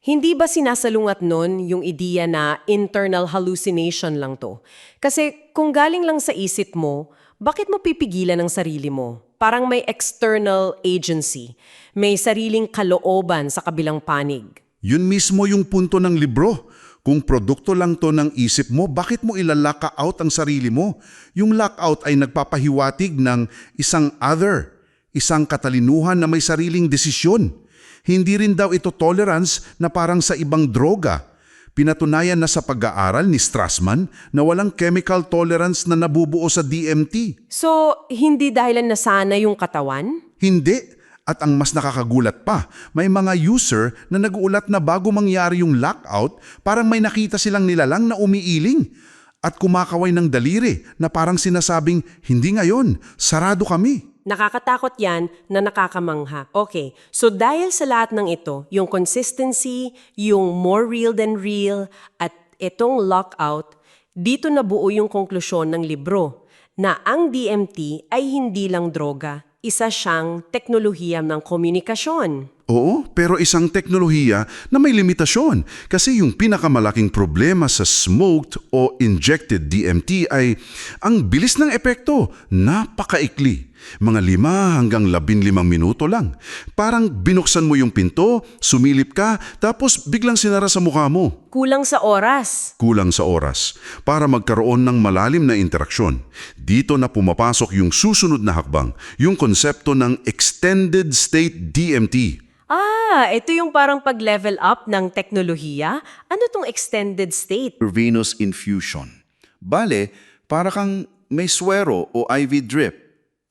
hindi ba sinasalungat nun yung ideya na internal hallucination lang to? Kasi kung galing lang sa isip mo, bakit mo pipigilan ang sarili mo? Parang may external agency, may sariling kalooban sa kabilang panig. Yun mismo yung punto ng libro. Kung produkto lang to ng isip mo, bakit mo ilalaka out ang sarili mo? Yung lockout ay nagpapahiwatig ng isang other. Isang katalinuhan na may sariling desisyon. Hindi rin daw ito tolerance na parang sa ibang droga. Pinatunayan na sa pag-aaral ni Strassman na walang chemical tolerance na nabubuo sa DMT. So, hindi dahilan na sana yung katawan? Hindi. At ang mas nakakagulat pa, may mga user na nag-uulat na bago mangyari yung lockout, parang may nakita silang nilalang na umiiling at kumakaway ng daliri na parang sinasabing, hindi ngayon, sarado kami. Nakakatakot yan na nakakamangha. Okay, so dahil sa lahat ng ito, yung consistency, yung more real than real, at itong lockout, dito nabuo yung konklusyon ng libro na ang DMT ay hindi lang droga, isa siyang teknolohiya ng komunikasyon. Oo, pero isang teknolohiya na may limitasyon kasi yung pinakamalaking problema sa smoked o injected DMT ay ang bilis ng epekto, napakaikli. Mga 5 hanggang 15 minuto lang. Parang binuksan mo yung pinto, sumilip ka, tapos biglang sinara sa mukha mo. Kulang sa oras. Kulang sa oras para magkaroon ng malalim na interaksyon. Dito na pumapasok yung susunod na hakbang, yung konsepto ng extended state DMT. Ito yung parang pag-level up ng teknolohiya. Ano tong extended state? Intravenous infusion. Bale, para kang may swero o IV drip.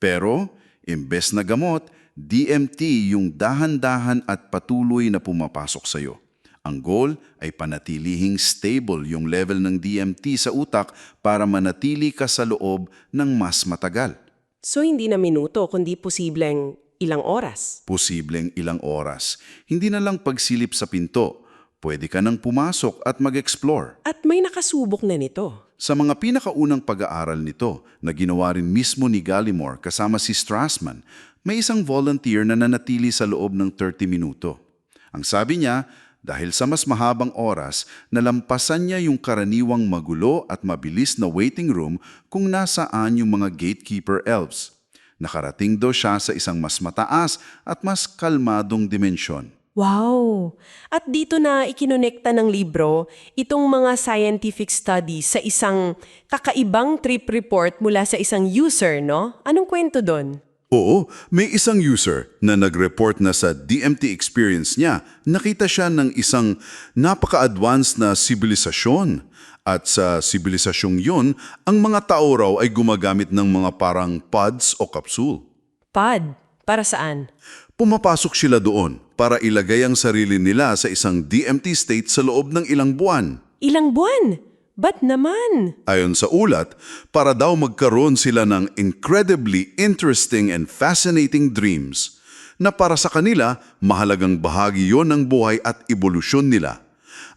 Pero, imbes na gamot, DMT yung dahan-dahan at patuloy na pumapasok sa'yo. Ang goal ay panatilihing stable yung level ng DMT sa utak para manatili ka sa loob ng mas matagal. So hindi na minuto, kundi posibleng ilang oras. Posibleng ilang oras. Hindi na lang pagsilip sa pinto. Pwede ka nang pumasok at mag-explore. At may nakasubok na nito. Sa mga pinakaunang pag-aaral nito na ginawa rin mismo ni Gallimore kasama si Strassman, may isang volunteer na nanatili sa loob ng 30 minuto. Ang sabi niya, dahil sa mas mahabang oras, nalampasan niya yung karaniwang magulo at mabilis na waiting room kung nasaan yung mga gatekeeper elves. Nakarating daw siya sa isang mas mataas at mas kalmadong dimensyon. Wow! At dito na ikinonekta ng libro itong mga scientific studies sa isang kakaibang trip report mula sa isang user, no? Anong kwento doon? Oo, may isang user na nag-report na sa DMT experience niya, nakita siya ng isang napaka-advanced na sibilisasyon. At sa sibilisasyong yun, ang mga tao raw ay gumagamit ng mga parang pods o kapsul. Pod? Para saan? Pumapasok sila doon para ilagay ang sarili nila sa isang DMT state sa loob ng ilang buwan. Ilang buwan? Ba't naman? Ayon sa ulat, para daw magkaroon sila ng incredibly interesting and fascinating dreams na para sa kanila, mahalagang bahagi yon ng buhay at ebolusyon nila.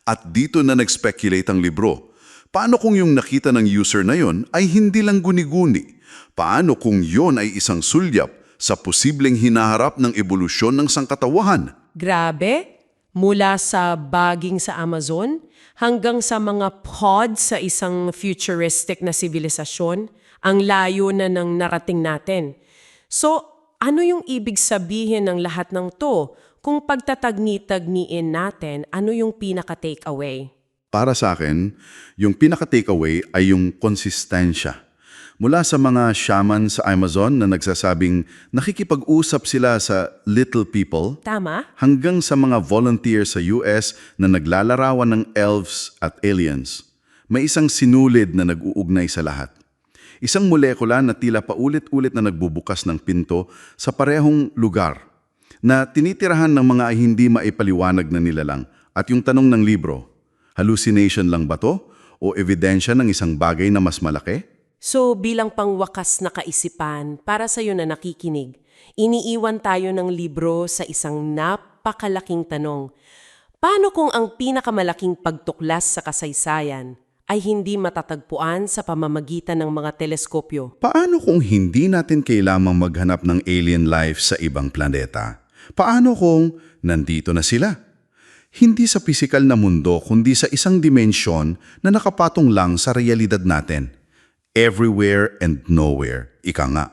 At dito na nag-speculate ang libro. Paano kung yung nakita ng user na yon ay hindi lang guni-guni? Paano kung yon ay isang sulyap sa posibleng hinaharap ng ebolusyon ng sangkatawahan? Grabe? Mula sa baging sa Amazon hanggang sa mga pods sa isang futuristic na sibilisasyon, ang layo na ng narating natin. So, ano yung ibig sabihin ng lahat ng to? Kung pagtatagni-tagniin natin, ano yung pinaka-takeaway? Para sa akin, yung pinaka-takeaway ay yung konsistensya. Mula sa mga shaman sa Amazon na nagsasabing nakikipag-usap sila sa little people, Tama? hanggang sa mga volunteer sa US na naglalarawan ng elves at aliens, may isang sinulid na nag-uugnay sa lahat. Isang molekula na tila paulit-ulit na nagbubukas ng pinto sa parehong lugar na tinitirahan ng mga hindi maipaliwanag na nilalang. At yung tanong ng libro, hallucination lang ba to o ebidensya ng isang bagay na mas malaki? So bilang pangwakas na kaisipan, para sa iyo na nakikinig, iniiwan tayo ng libro sa isang napakalaking tanong. Paano kung ang pinakamalaking pagtuklas sa kasaysayan ay hindi matatagpuan sa pamamagitan ng mga teleskopyo? Paano kung hindi natin kailangang maghanap ng alien life sa ibang planeta? Paano kung nandito na sila? Hindi sa pisikal na mundo kundi sa isang dimensyon na nakapatong lang sa realidad natin. Everywhere and nowhere, ika nga.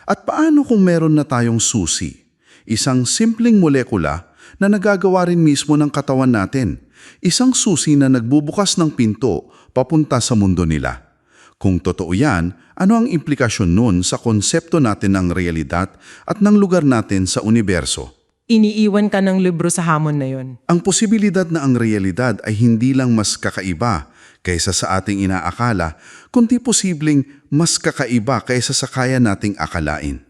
At paano kung meron na tayong susi? Isang simpleng molekula na nagagawa rin mismo ng katawan natin. Isang susi na nagbubukas ng pinto papunta sa mundo nila. Kung totoo yan, ano ang implikasyon nun sa konsepto natin ng realidad at ng lugar natin sa universo? Iniiwan ka ng libro sa hamon na yon. Ang posibilidad na ang realidad ay hindi lang mas kakaiba kaysa sa ating inaakala, kundi posibleng mas kakaiba kaysa sa kaya nating akalain.